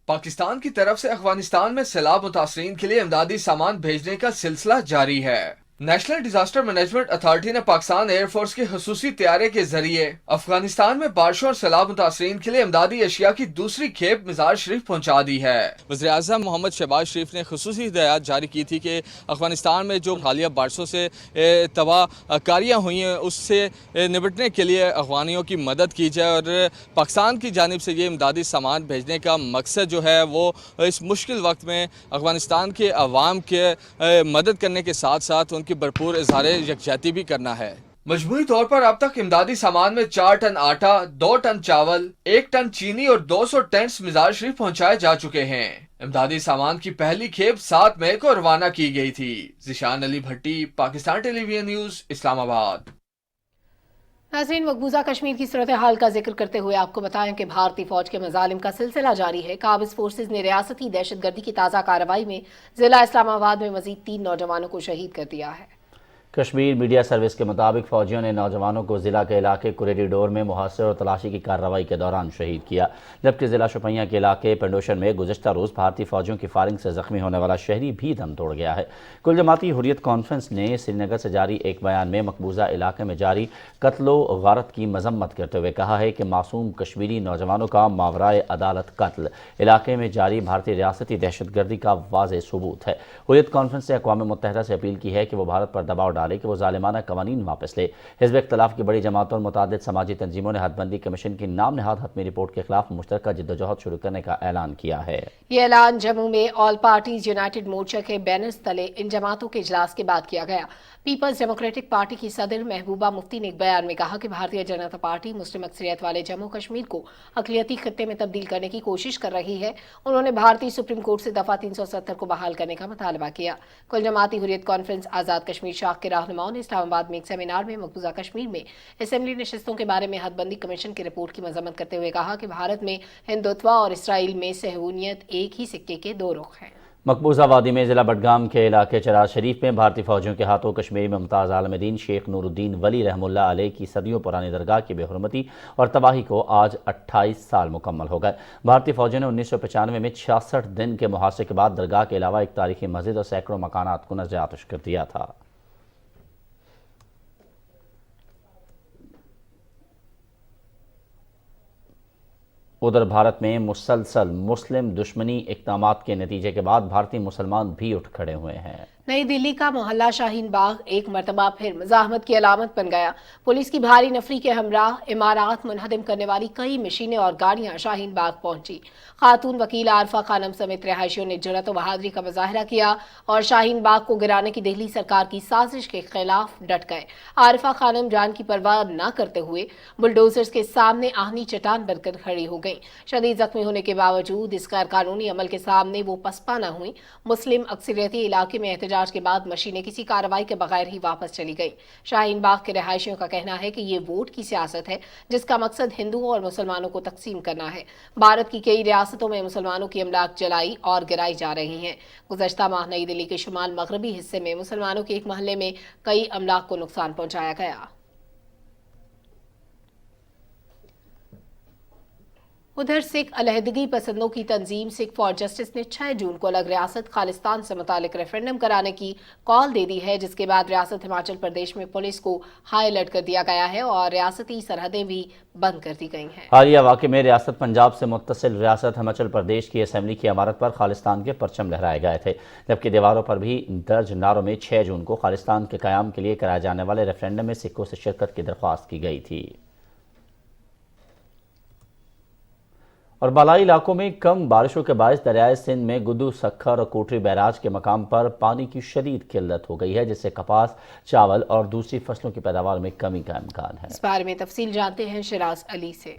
पाकिस्तान की तरफ से अफगानिस्तान में सैलाब मुतासरीन के लिए इमदादी सामान भेजने का सिलसिला जारी है। नेशनल डिजास्टर मैनेजमेंट अथॉरिटी ने पाकिस्तान एयरफोर्स के खसूसी तैयारे के जरिए अफगानिस्तान में बारिशों और सैलाब मुतासरीन के लिए इमदादी अशिया की दूसरी खेप मज़ार शरीफ पहुंचा दी है। वज़ीर आज़म मोहम्मद शहबाज शरीफ ने खसूसी हिदायत जारी की थी कि अफगानिस्तान में जो हालिया बारिशों से तबाह कारियाँ हुई हैं उससे निपटने के लिए अफगानियों की मदद की जाए और पाकिस्तान की जानिब से ये इमदादी सामान भेजने का मकसद जो है वो इस मुश्किल वक्त में अफगानिस्तान के अवाम के मदद करने के साथ साथ की भरपूर इज़हार यकजहती भी करना है। मजमूई तौर पर अब तक इमदादी सामान में 4 टन आटा, 2 टन चावल, 1 टन चीनी और 200 टेंट्स मज़ार शरीफ पहुंचाए जा चुके हैं। इमदादी सामान की पहली खेप 7 मई को रवाना की गई थी। जिशान अली भट्टी, पाकिस्तान टेलीविजन न्यूज, इस्लामाबाद। नाज़रीन, मकबूजा कश्मीर की सूरत हाल का जिक्र करते हुए आपको बताएं कि भारतीय फौज के मजालिम का सिलसिला जारी है। काबिज फोर्सेज ने रियासती दहशतगर्दी की ताज़ा कार्रवाई में जिला इस्लामाबाद में मजीद 3 नौजवानों को शहीद कर दिया है। कश्मीर मीडिया सर्विस के मुताबिक फौजियों ने नौजवानों को जिला के इलाके कुरेरी डोर में मुहासर और तलाशी की कार्रवाई के दौरान शहीद किया, जबकि जिला शुपैया के इलाके पेंडोशन में गुज़श्ता रोज़ भारतीय फौजियों की फायरिंग से जख्मी होने वाला शहरी भी दम तोड़ गया है। कुल जमाती हुर्रियत कॉन्फ्रेंस ने श्रीनगर से जारी एक बयान में मकबूजा इलाके में जारी कत्लो गारत की मजम्मत करते हुए कहा है कि मासूम कश्मीरी नौजवानों का मावराए अदालत कत्ल इलाके में जारी भारतीय रियासती दहशतगर्दी का वाज़ेह सबूत है। हुर्रियत कॉन्फ्रेंस ने अक़वाम मुत्तहिदा से अपील की है कि वो भारत पर दबाव डाले कि वो जालिमाना कवानीन वापस ले। हिज़्ब इख्तिलाफ की बड़ी जमातों और मुतादिद समाजी तंजीमों ने हदबंदी कमीशन की नाम नहाद हतमी रिपोर्ट के खिलाफ मुश्तरका जिद्दोजहद शुरू करने का ऐलान किया है। ये ऐलान जम्मू में ऑल पार्टीज यूनाइटेड मोर्चा के बैनर्स तले इन जमातों के इजलास के बाद किया गया। पीपल्स डेमोक्रेटिक पार्टी की सदर महबूबा मुफ्ती ने एक बयान में कहा कि भारतीय जनता पार्टी मुस्लिम अक्सरियत वाले जम्मू कश्मीर को अक़लियती खित्ते में तब्दील करने की कोशिश कर रही है। उन्होंने भारतीय सुप्रीम कोर्ट से दफा 370 को बहाल करने का मुतालबा किया। कुल जमाती हुर्रियत कॉन्फ्रेंस आज़ाद कश्मीर शाख के रहनुमाओं ने इस्लामाबाद में एक सेमिनार में मकबूजा कश्मीर में असेंबली नशिस्तों के बारे में हदबंदी कमीशन की रिपोर्ट की मजम्मत करते हुए कहा कि भारत में हिंदुत्व और इसराइल में सहूनियत एक ही सिक्के के दो रुख हैं। मकबूजा वादी में ज़िला बडगाम के इलाके चराज शरीफ में भारतीय फौजियों के हाथों कश्मीरी मुमताज़ आलमदीन शेख नूरुद्दीन वली रहमुल्लाह अलैह की सदियों पुरानी दरगाह की बेहुरमती और तबाही को आज 28 साल मुकम्मल हो गए। भारतीय फौजियों ने 1995 में 66 दिन के मुहासरे के बाद दरगाह के अलावा एक तारीखी मस्जिद और सैकड़ों मकानात को नज़र आतिश कर दिया था। उधर भारत में मुसलसल मुस्लिम दुश्मनी इक़दामात के नतीजे के बाद भारतीय मुसलमान भी उठ खड़े हुए हैं। नई दिल्ली का मोहल्ला शाहीन बाग एक मरतबा फिर मज़ाहमत की अलामत बन गया। पुलिस की भारी नफरी के हमरा इमारात मुनहदम करने वाली कई मशीनें और गाड़ियां शाहीन बाग पहुंची। खातून वकील आरफा खानम समेत रिहायशियों ने जुर्रत व बहादुरी का मुजाहरा किया और शाहीन बाग को गिराने की दिल्ली सरकार की साजिश के खिलाफ डट गए। आरफा खानम जान की परवाह न करते हुए बुलडोजर्स के सामने आहनी चट्टान बनकर खड़ी हो गई। शदीद जख्मी होने के बावजूद इस गैर कानूनी अमल के सामने वो पसपा न हुई। मुस्लिम अक्सरियती इलाके में एहतजाज के बाद मशीनें किसी कार्रवाई के बगैर ही वापस चली गई। शाहीन बाग के रिहायशियों का कहना है कि ये वोट की सियासत है जिसका मकसद हिंदुओं और मुसलमानों को तकसीम करना है। भारत की कई रियासतों में मुसलमानों की अमलाक जलाई और गिराई जा रही हैं। गुज़श्ता माह नई दिल्ली के शुमाल मगरबी हिस्से में मुसलमानों के एक महल्ले में कई अमलाक को नुकसान पहुंचाया गया। उधर सिख अलहदगी पसंदों की तंजीम सिख फॉर जस्टिस ने 6 जून को अलग रियासत खालिस्तान से मुतालिक रेफरेंडम कराने की कॉल दे दी है, जिसके बाद रियासत हिमाचल प्रदेश में पुलिस को हाई अलर्ट कर दिया गया है और रियासती सरहदें भी बंद कर दी गई हैं। हालिया वाक़े में रियासत पंजाब से मुत्तसिल रियासत हिमाचल प्रदेश की असेंबली की इमारत पर खालिस्तान के परचम लहराए गए थे, जबकि दीवारों पर भी दर्ज नारों में 6 जून को खालिस्तान के क़याम के लिए कराए जाने वाले रेफरेंडम में सिखों से शिरकत की दरख्वास्त की गई थी। और बालाई इलाकों में कम बारिशों के बायस दरियाए सिंध में गुद्दू, सखर और कोटरी बैराज के मकाम पर पानी की शदीद किल्लत हो गई है, जिससे कपास, चावल और दूसरी फसलों की पैदावार में कमी का इम्कान है। इस बारे में तफसील जानते हैं शिराज अली से।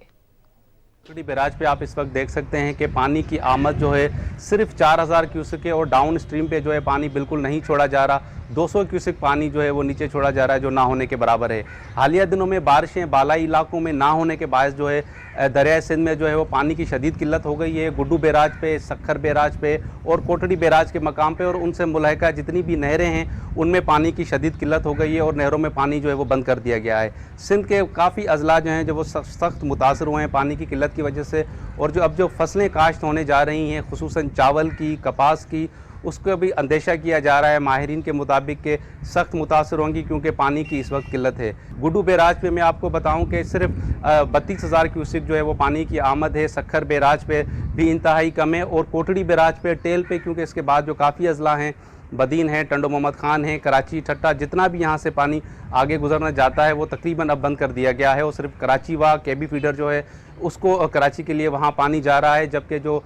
कोटड़ी बैराज पे आप इस वक्त देख सकते हैं कि पानी की आमद जो है सिर्फ 4000 क्यूसेक है और डाउन स्ट्रीम पे जो है पानी बिल्कुल नहीं छोड़ा जा रहा। 200 क्यूसेक पानी जो है वो नीचे छोड़ा जा रहा है, जो ना होने के बराबर है। हालिया दिनों में बारिशें बालाई इलाकों में ना होने के बायस जो है दरियाए सिंध में जो है वो पानी की शदीद किल्लत हो गई है। गुड्डू बैराज पे, सखर बैराज पे और कोटड़ी बैराज के मकाम पे और उनसे मुल्हका जितनी भी नहरें हैं उनमें पानी की शदीद किल्लत हो गई है और नहरों में पानी जो है वो बंद कर दिया गया है। सिंध के काफ़ी अजला जो हैं जो वो सख्त मुतासर हुए हैं पानी की किल्लत की वजह से, और जो अब जो फसलें काश्त होने जा रही हैं खुसूसन चावल की, कपास की, उसको भी अंदेशा किया जा रहा है माहिरीन के मुताबिक के सख्त मुतासर होंगी क्योंकि पानी की इस वक्त किल्लत है। गुड्डू बैराज पे मैं आपको बताऊं कि सिर्फ 32,000 क्यूसेक जो है वो पानी की आमद है। सखर बैराज पे भी इंतहाई कम है और कोटड़ी बैराज पे, टेल पे, क्योंकि इसके बाद जो काफ़ी अजला हैं, बदीन है, टंडो मोहम्मद खान है, कराची, ठट्टा, जितना भी यहाँ से पानी आगे गुजरना जाता है वो तकरीबन अब बंद कर दिया गया है और सिर्फ कराची व केबी फीडर जो है उसको कराची के लिए वहाँ पानी जा रहा है, जबकि जो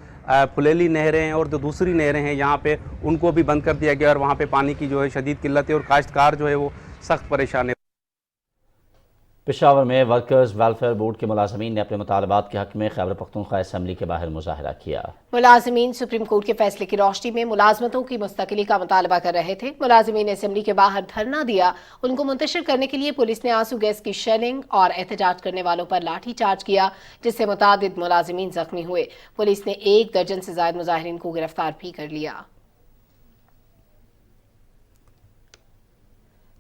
फुलेली नहरें हैं और जो दूसरी नहरें हैं यहाँ पे उनको भी बंद कर दिया गया और वहाँ पे पानी की जो है शदीद किल्लत है और काश्तकार जो है वो सख्त परेशान है। पेशावर में वर्कर्स वेलफेयर बोर्ड के मुलाजमीन ने अपने मुतालबात के हक में खैबर पख्तूनख्वा असम्बली के बाहर मुजाहरा किया। मुलाजमीन सुप्रीम कोर्ट के फैसले की रोशनी में मुलाजमतों की मुस्तकिली का मुतालबा कर रहे थे। मुलाजमीन ने असम्बली के बाहर धरना दिया। उनको मुंतशिर करने के लिए पुलिस ने आंसू गैस की शेलिंग और एहतजाज करने वालों पर लाठी चार्ज किया, जिससे मुतादिद मुलाजमीन जख्मी हुए। पुलिस ने 1 दर्जन से ज्यादा मुजाहिरीन को गिरफ्तार भी कर लिया।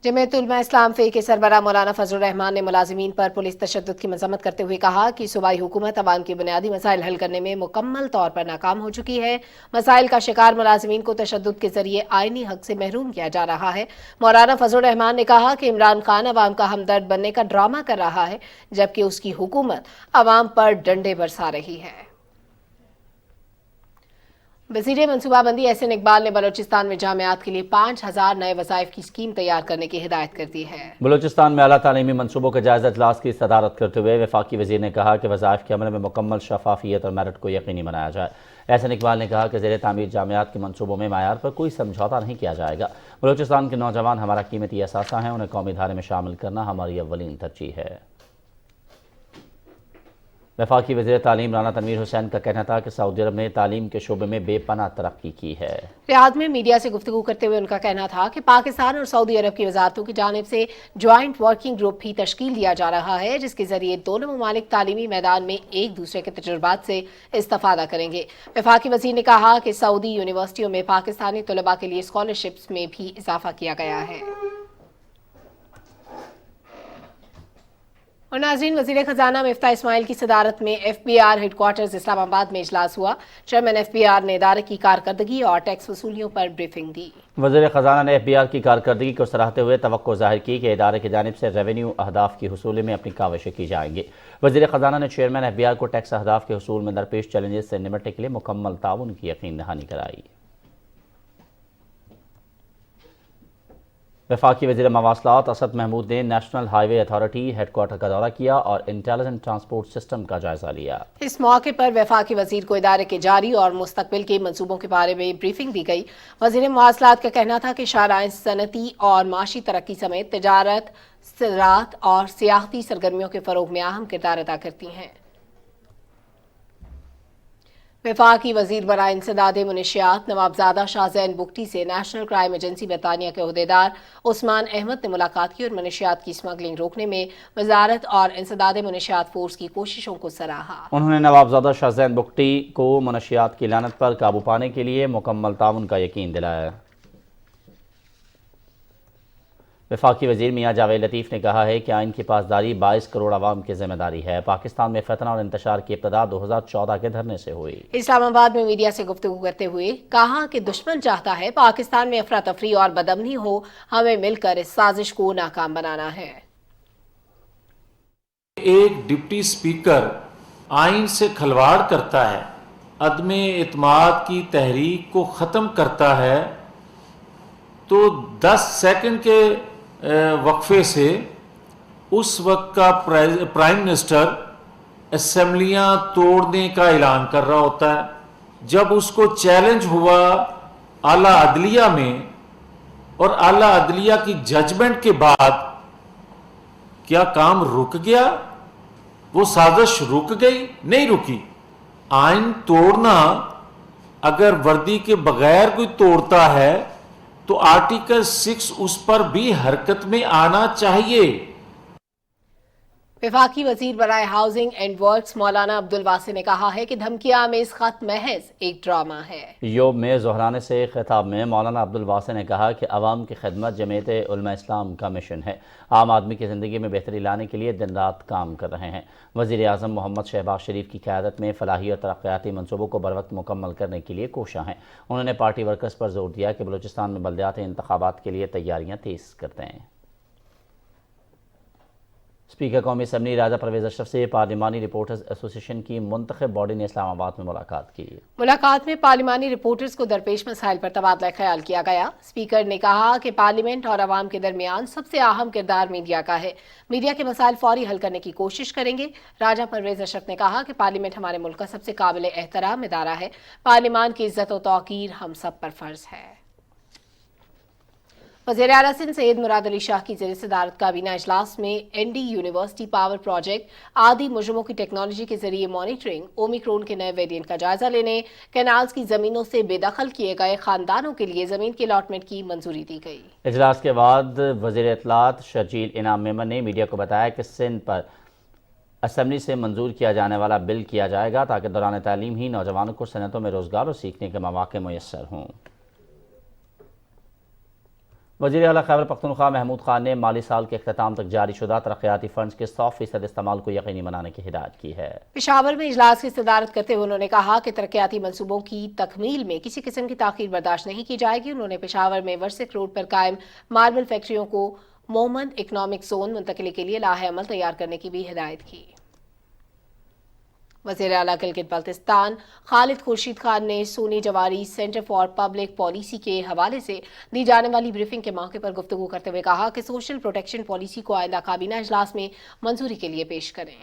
जमीयत उलमा इस्लाम फे के सरबराह मौलाना फजलुर रहमान ने मुलाजिमीन पर पुलिस तशद्दुद की मजम्मत करते हुए कहा कि सूबाई हुकूमत अवाम के बुनियादी मसाइल हल करने में मुकम्मल तौर पर नाकाम हो चुकी है। मसाइल का शिकार मुलाजिमीन को तशद्दुद के जरिए आईनी हक से महरूम किया जा रहा है। मौलाना फजलुर रहमान ने कहा कि इमरान खान अवाम का हमदर्द बनने का ड्रामा कर रहा है, जबकि उसकी हुकूमत अवाम पर डंडे बरसा रही है। वज़ीर मनसूबाबंदी एहसन इकबाल ने बलोचिस्तान में जामियात के लिए 5000 नए वज़ाइफ की स्कीम तैयार करने की हिदायत कर दी है। बलोचिस्तान में आला तालीमी मनसूबों के जायज़ा इजलास की सदारत करते हुए वफाकी वज़ीर ने कहा कि वज़ाइफ के अमल में मुकम्मल शफाफियत और मेरिट को यकीनी बनाया जाए। एहसन इकबाल ने कहा कि ज़ेर तामीर जामियात के मनसूबों में मायार पर कोई समझौता नहीं किया जाएगा। बलोचिस्तान के नौजवान हमारा कीमती असासा हैं, उन्हें कौमी धारे में शामिल करना हमारी अव्वलीन तरजीह है। वफाकी वज़ीर तालीम राना तनवीर हुसैन का कहना था कि सऊदी अरब ने तालीम के शोबे में बेपनाह तरक्की की है। रियाद में मीडिया से गुफ्तगू करते हुए उनका कहना था कि पाकिस्तान और सऊदी अरब की वजारतों की जानिब से ज्वाइंट वर्किंग ग्रुप भी तश्कील दिया जा रहा है, जिसके जरिए दोनों ममालिक तालीमी मैदान में एक दूसरे के तजुर्बात से इस्तेफादा करेंगे। वफाकी वज़ीर ने कहा कि सऊदी यूनिवर्सिटियों में पाकिस्तानी तलबा के लिए स्कॉलरशिप्स में भी इजाफा किया गया है। और नाज़रीन, वज़ीर ख़जाना मिफ्ता इस्माइल की सदारत में FBR हेडक्वार्टर्स इस्लामाबाद में इजलास हुआ। चेयरमैन FBR ने इदारे की कारकर्दगी और टैक्स वसूलियों पर ब्रीफिंग दी। वज़ीर ख़जाना ने FBR की कारकर्दगी को सराहते हुए तवक्को ज़ाहिर की कि इदारे की जानिब से रेवेन्यू अहदाफ की हसूल में अपनी काविशें की जाएंगी। वज़ीर ख़जाना ने चेयरमैन FBR को टैक्स अहदाफ के हसूल में दरपेश चैलेंजेस से निपटने के लिए मुकम्मल ताउन की यकीन दहानी कराई। वफाकी वज़ीर मवासलात असद महमूद ने नेशनल हाईवे अथॉरिटी हेडक्वार्टर का दौरा किया और इंटेलिजेंट ट्रांसपोर्ट सिस्टम का जायजा लिया। इस मौके पर वफाकी वज़ीर को इदारे के जारी और मुस्तकबिल के मंसूबों के बारे में ब्रीफिंग दी गई। वज़ीर मवासलात का कहना था कि शाहराह सनती और माशी तरक्की समेत तिजारत, ज़राअत और सियाहती सरगर्मियों के फ़रोग़ में अहम किरदार अदा करती हैं। वफाकी वज़ीर बराए इंसदाद मुनशियात नवाबजादा शाहज़ैन बुगटी से नेशनल क्राइम एजेंसी बरतानिया के अहदेदार उस्मान अहमद ने मुलाकात की और मुनशियात की स्मगलिंग रोकने में वजारत और इंसदाद मुनशियात फोर्स की कोशिशों को सराहा। उन्होंने नवाबजादा शाहज़ैन बुगटी को मुनशियात की लानत पर काबू पाने के लिए मुकम्मल ताउन का यकीन दिलाया। वफाकी वज़ीर मियाँ जावेद लतीफ़ ने कहा है कि आइन की पासदारी 22 करोड़ आवाम की जिम्मेदारी है। पाकिस्तान में फितना और इंतशार की इब्तदा 2014 के धरने से हुई। इस्लामाबाद में मीडिया से गुफ्तगू करते हुए कहा कि दुश्मन चाहता है पाकिस्तान में अफरा तफरी और बदअमनी हो, हमें मिलकर इस साजिश को नाकाम बनाना है। एक डिप्टी स्पीकर आइन से खिलवाड़ करता है, अदमे इत्माद की तहरीक को ख़त्म करता है, तो 10 सेकंड के वक्फे से उस वक्त का प्राइम मिनिस्टर असेंबलियां तोड़ने का ऐलान कर रहा होता है। जब उसको चैलेंज हुआ आला अदलिया में और आला अदलिया की जजमेंट के बाद क्या काम रुक गया? वो साजिश रुक गई? नहीं रुकी। आइन तोड़ना अगर वर्दी के बगैर कोई तोड़ता है तो आर्टिकल 6 उस पर भी हरकत में आना चाहिए। वफाकी वज़ीर बराए हाउसिंग एंड वर्क्स मौलाना अब्दुल वासी ने कहा है कि धमकियां में इस खत महज एक ड्रामा है। योम में जोहराने से खिताब में मौलाना अब्दुल वासी ने कहा कि अवाम की खिदमत जमीयत उलमा इस्लाम का मिशन है। आम आदमी की ज़िंदगी में बेहतरी लाने के लिए दिन रात काम कर रहे हैं। वज़ीर आज़म मोहम्मद शहबाज शरीफ की क़यादत में फलाही और तरक्याती मनसूबों को बरवक्त मुकम्मल करने के लिए कोशां हैं। उन्होंने पार्टी वर्कर्स पर जोर दिया कि बलूचिस्तान में बल्दियाती इंतखाबात के लिए तैयारियाँ तेज़ करते हैं। स्पीकर कौमी असम्बली राजा परवेज़ अशरफ से पार्लिमानी रिपोर्टर्स एसोसिएशन की मुंतखब बॉडी ने इस्लामाबाद में मुलाकात की। मुलाकात में पार्लिमानी रिपोर्टर्स को दरपेश मसाइल पर तबादला ख्याल किया गया। स्पीकर ने कहा कि पार्लियामेंट और अवाम के दरमियान सबसे अहम किरदार मीडिया का है। मीडिया के मसाइल फौरी हल करने की कोशिश करेंगे। राजा परवेज़ अशरफ ने कहा कि पार्लियामेंट हमारे मुल्क का सबसे काबिल एहतराम इदारा है। पार्लियामान की इज्जत और तौकीर हम सब पर फर्ज है। वज़ीर आला सिंध सैयद मुराद अली शाह की ज़रिए सदारत काबीना इजलास में एनडी यूनिवर्सिटी पावर प्रोजेक्ट आदि मुजरमों की टेक्नोलॉजी के जरिए मॉनिटरिंग, ओमिक्रॉन के नए वेरिएंट का जायजा लेने, कैनाल्स की जमीनों से बेदखल किए गए खानदानों के लिए जमीन के अलॉटमेंट की मंजूरी दी गई। इजलास के बाद वज़ीर इत्तलात शर्जील इनाम मेमन ने मीडिया को बताया कि सिंध पर असेंबली से मंजूर किया जाने वाला बिल किया जाएगा ताकि दौरान तालीम ही नौजवानों को सनतों में रोजगार और सीखने के मौके मुयस्सर हों। वज़ीर आला खैबर पख्तूनख्वा महमूद खान ने माली साल के अख्ताम तक जारी शुदा तरक्याती फंड्स के 100% इस्तेमाल को यकीनी बनाने की हिदायत की है। पेशावर में इजलास की सदारत करते हुए उन्होंने कहा कि तरक्याती मंसूबों की तकमील में किसी किस्म की ताखीर बर्दाश्त नहीं की जाएगी। उन्होंने पेशावर में वर्सिक रोड पर कायम मार्बल फैक्ट्रियों को मोमन इकनॉमिक जोन मुंतकिली के लिए लाहे अमल तैयार करने की भी हिदायत की। वज़ीर आला गिलगित बल्तिस्तान खालिद खुर्शीद खान ने सोनी जवारी सेंटर फॉर पब्लिक पॉलिसी के हवाले से दी जाने वाली ब्रीफिंग के मौके पर गुफ्तगू करते हुए कहा कि सोशल प्रोटेक्शन पॉलिसी को आइंदा काबीना इजलास में मंजूरी के लिए पेश करें।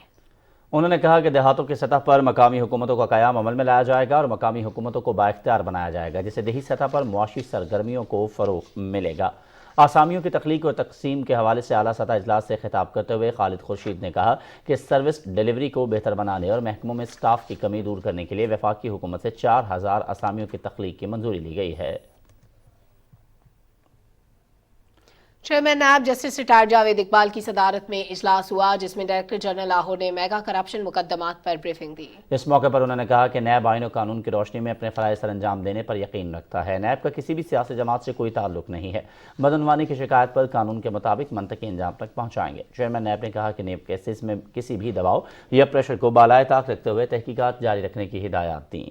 उन्होंने कहा कि देहातों की सतह पर मकामी हुकूमतों का क़याम अमल में लाया जाएगा और मकामी हुकूमतों को बाइख्तियार बनाया जाएगा, जिससे देही सतह पर मुआशी सरगर्मियों को फ़रोग़ मिलेगा। आसामियों की तख्लीक और तकसीम के हवाले से आला सतह इजलास से खिताब करते हुए खालिद खुर्शीद ने कहा कि सर्विस डिलीवरी को बेहतर बनाने और महकमों में स्टाफ की कमी दूर करने के लिए वफाकी हुकूमत से 4000 आसामियों की तख्लीक की मंजूरी ली गई है। चेयरमैन नायब जस्टिस रिटायर्ड जावेद इकबाल की सदारत में इजलास हुआ, जिसमें डायरेक्टर जनरल लाहौर ने मेगा करप्शन मुकदमात पर ब्रीफिंग दी। इस मौके पर उन्होंने कहा कि नैब आईन और कानून की रोशनी में अपने फ़राइज़ सर अंजाम देने पर यकीन रखता है। नैब का किसी भी सियासी जमात से कोई ताल्लुक नहीं है। बदअनवानी की शिकायत पर कानून के मुताबिक मंतकी अंजाम तक पहुँचाएंगे। चेयरमैन नैब ने कहा कि नैब केसेस में किसी भी दबाव या प्रेशर को बालाए ताक रखते हुए तहकीकात जारी रखने की हिदायत दी।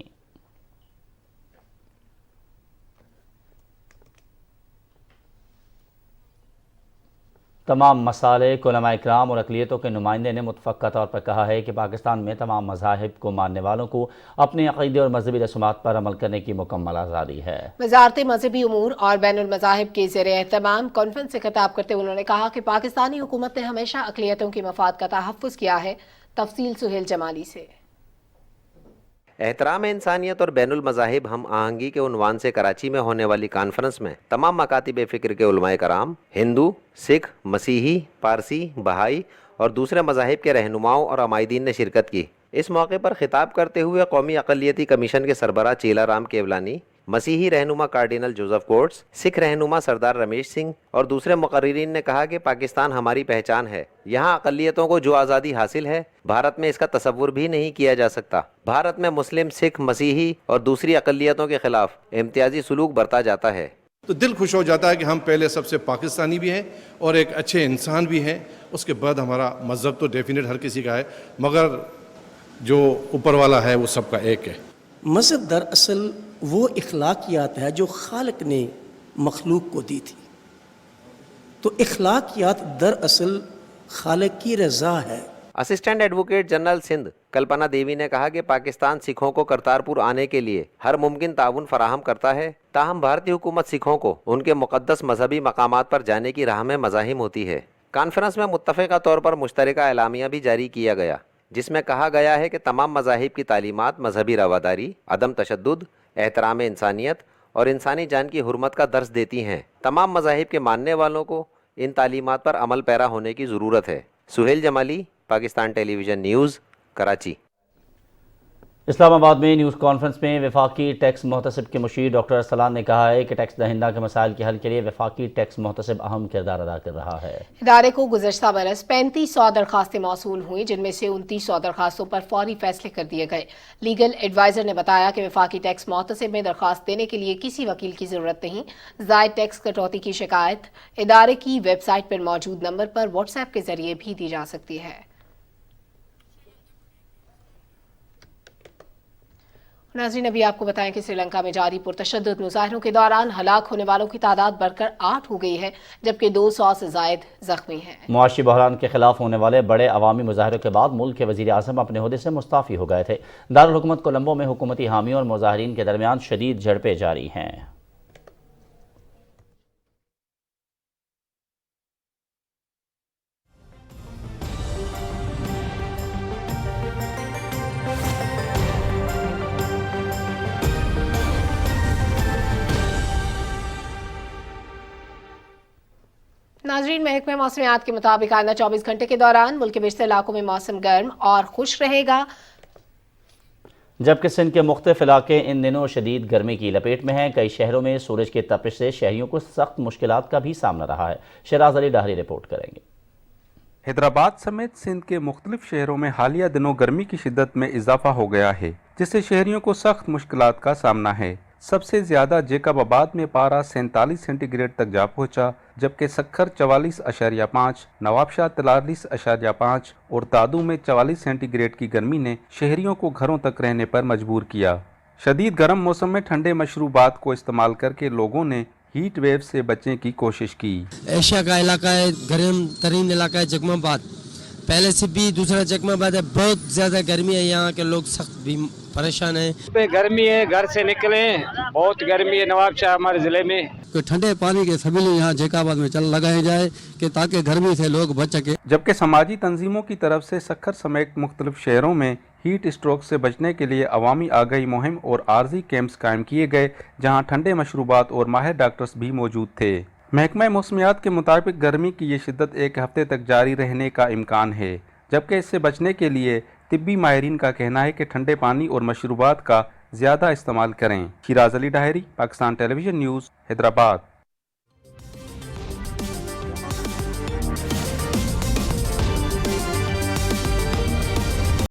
तमाम मसालिक, उलमा इकराम और अक़लियतों के नुमाइंदे ने मुतफ़क्का तौर पर कहा है कि पाकिस्तान में तमाम मज़ाहिब को मानने वालों को अपने अक़ीदे और मजहबी रसूमात पर अमल करने की मुकम्मल आज़ादी है। वज़ारत मजहबी उमूर और बैनुल मज़ाहिब के ज़ेरे एहतमाम कॉन्फ्रेंस से खिताब करते हुए उन्होंने कहा कि पाकिस्तानी हुकूमत ने हमेशा अक़लियतों की मफाद का तहफ़्फ़ुज़ किया है। तफसील सुहेल जमाली से। एहतराम इंसानियत और बैनुल मज़ाहिब हम आहंगी के उन्वान से कराची में होने वाली कॉन्फ्रेंस में तमाम मकातिब फ़िक्र के उलमाए कराम, हिंदू, सिख, मसीही, पारसी, बहाई और दूसरे मज़ाहिब के रहनुमाओं और अमायदीन ने शिरकत की। इस मौके पर खिताब करते हुए कौमी अक़लियती कमीशन के सरबराह चेला राम केवलानी, मसीही रहनुमा कार्डिनल जोसेफ कोट्स, सिख रहनुमा सरदार रमेश सिंह और दूसरे मुक़र्रिरीन ने कहा कि पाकिस्तान हमारी पहचान है। यहाँ अक़लियतों को जो आज़ादी हासिल है, भारत में इसका तसव्वुर भी नहीं किया जा सकता। भारत में मुस्लिम, सिख, मसीही और दूसरी अक़लियतों के खिलाफ इम्तियाजी सलूक बरता जाता है। तो दिल खुश हो जाता है कि हम पहले सबसे पाकिस्तानी भी हैं और एक अच्छे इंसान भी हैं। उसके बाद हमारा मज़हब तो डेफिनेट हर किसी का है, मगर जो ऊपर वाला है वो सबका एक है। मज़हब दरअसल वो इखलाकियात है जो खालिक ने मखलूक को दी थी। तो इखलाकियात दरअसल खालिक की रज़ा है। Assistant advocate general Sindh Kalpana Devi ने कहा कि पाकिस्तान सिखों को करतारपुर आने के लिए हर मुमकिन ताउन फराहम करता है। ताहम भारतीय हुकूमत सिखों को उनके मुक़द्दस मजहबी मकामात पर जाने की राह में मज़ाहिम होती है। कॉन्फ्रेंस में मुत्तफ़िक़ा तौर पर मुश्तरका एलामिया भी जारी किया गया, जिसमें कहा गया है कि तमाम मज़ाहिब की तालीमात मजहबी रवादारी, अदम तशद्दुद, एहतराम इंसानियत और इंसानी जान की हुर्मत का दर्स देती हैं। तमाम मज़ाहिब के मानने वालों को इन तालीमात पर अमल पैरा होने की ज़रूरत है। Suhail Jamali, Pakistan television news, Karachi. इस्लामाबाद में न्यूज़ कॉन्फ्रेंस में वफाकी टैक्स मोहतसिब के मुशीर डॉक्टर अरसलान ने कहा है कि टैक्स दहिंदा के मसाइल के हल के लिए वफाकी टैक्स मोहतसिब अहम किरदार अदा कर रहा है। इदारे को गुज़श्ता बरस 3500 दरखास्तें मौसूल हुई, जिनमें से 2900 दरखास्तों पर फौरी फैसले कर दिए गए। लीगल एडवाइज़र ने बताया कि वफाकी टैक्स मोहतसिब में दरखास्त देने के लिए किसी वकील की ज़रूरत नहीं। ज़ायद टैक्स कटौती की शिकायत इदारे की वेबसाइट पर मौजूद नंबर पर व्हाट्सएप के जरिए भी दी जा सकती है। नाज़रीन, अभी आपको बताएं कि श्रीलंका में जारी पुरतशद्दुद मुजाहिरों के दौरान हलाक होने वालों की तादाद बढ़कर 8 हो गई है, जबकि 200 से ज़ायद जख्मी हैं। मुआशी बहरान के खिलाफ होने वाले बड़े अवामी मुजाहिरों के बाद मुल्क के वज़ीर आज़म अपने ओहदे से मुस्ताफ़ी हो गए थे। दारुल हुकूमत कोलंबो में हुकूमती हामियों और मुजाहिरीन के दरमियान शदीद झड़पें जारी हैं। नाजरीन, महकमे मौसमियात के मुताबिक आइंदा 24 घंटे के दौरान मुल्क के बेशतर इलाकों में मौसम गर्म और खुश रहेगा, जबकि सिंध के मुख्तलिफ इलाके इन दिनों शदीद गर्मी की लपेट में हैं। कई शहरों में सूरज के तपिश से शहरियों को सख्त मुश्किलात का भी सामना रहा है। शहराज अली डाहरी रिपोर्ट करेंगे। हैदराबाद समेत सिंध के मुख्तलिफ शहरों में हालिया दिनों गर्मी की शिद्दत में इजाफा हो गया है, जिससे शहरियों को सख्त मुश्किलात का सामना है। सबसे ज्यादा जेकबाबाद में पारा 47 सेंटीग्रेड तक जा पहुंचा, जबकि सक्खर 44.5, नवाबशाह 43.5 और दादू में 44 सेंटीग्रेड की गर्मी ने शहरियों को घरों तक रहने पर मजबूर किया। शदीद गर्म मौसम में ठंडे मशरूबात को इस्तेमाल करके लोगों ने हीट वेव से बचने की कोशिश की। एशिया का इलाका है, गर्म तरीन इलाका है जगमाबाद, पहले से भी दूसरा जगमाबाद है। बहुत ज्यादा गर्मी है, यहाँ के लोग सख्त भी परेशान है। गर्मी है, घर से निकले बहुत गर्मी है नवाबशाह हमारे जिले में। ठंडे पानी के सभी यहाँ जैकाबाद में चल लगाए जाए कि ताकि गर्मी से लोग बच सके। जबकि समाजी तंजीमों की तरफ से सक्खर समेत मुख्तलिफ शहरों में हीट स्ट्रोक से बचने के लिए अवामी आगाही मुहिम और आर्जी कैंप्स कायम किए गए, जहाँ ठंडे मशरूबात और माहिर डॉक्टर्स भी मौजूद थे। महकमा मौसमियात के मुताबिक गर्मी की ये शिद्दत एक हफ्ते तक जारी रहने का इम्कान है, जबकि इससे बचने के लिए तिब्बी माहिरीन का कहना है कि ठंडे पानी और मशरूबात का ज़्यादा इस्तेमाल करें। Sharaj Ali Dahri, Pakistan television news, Hyderabad.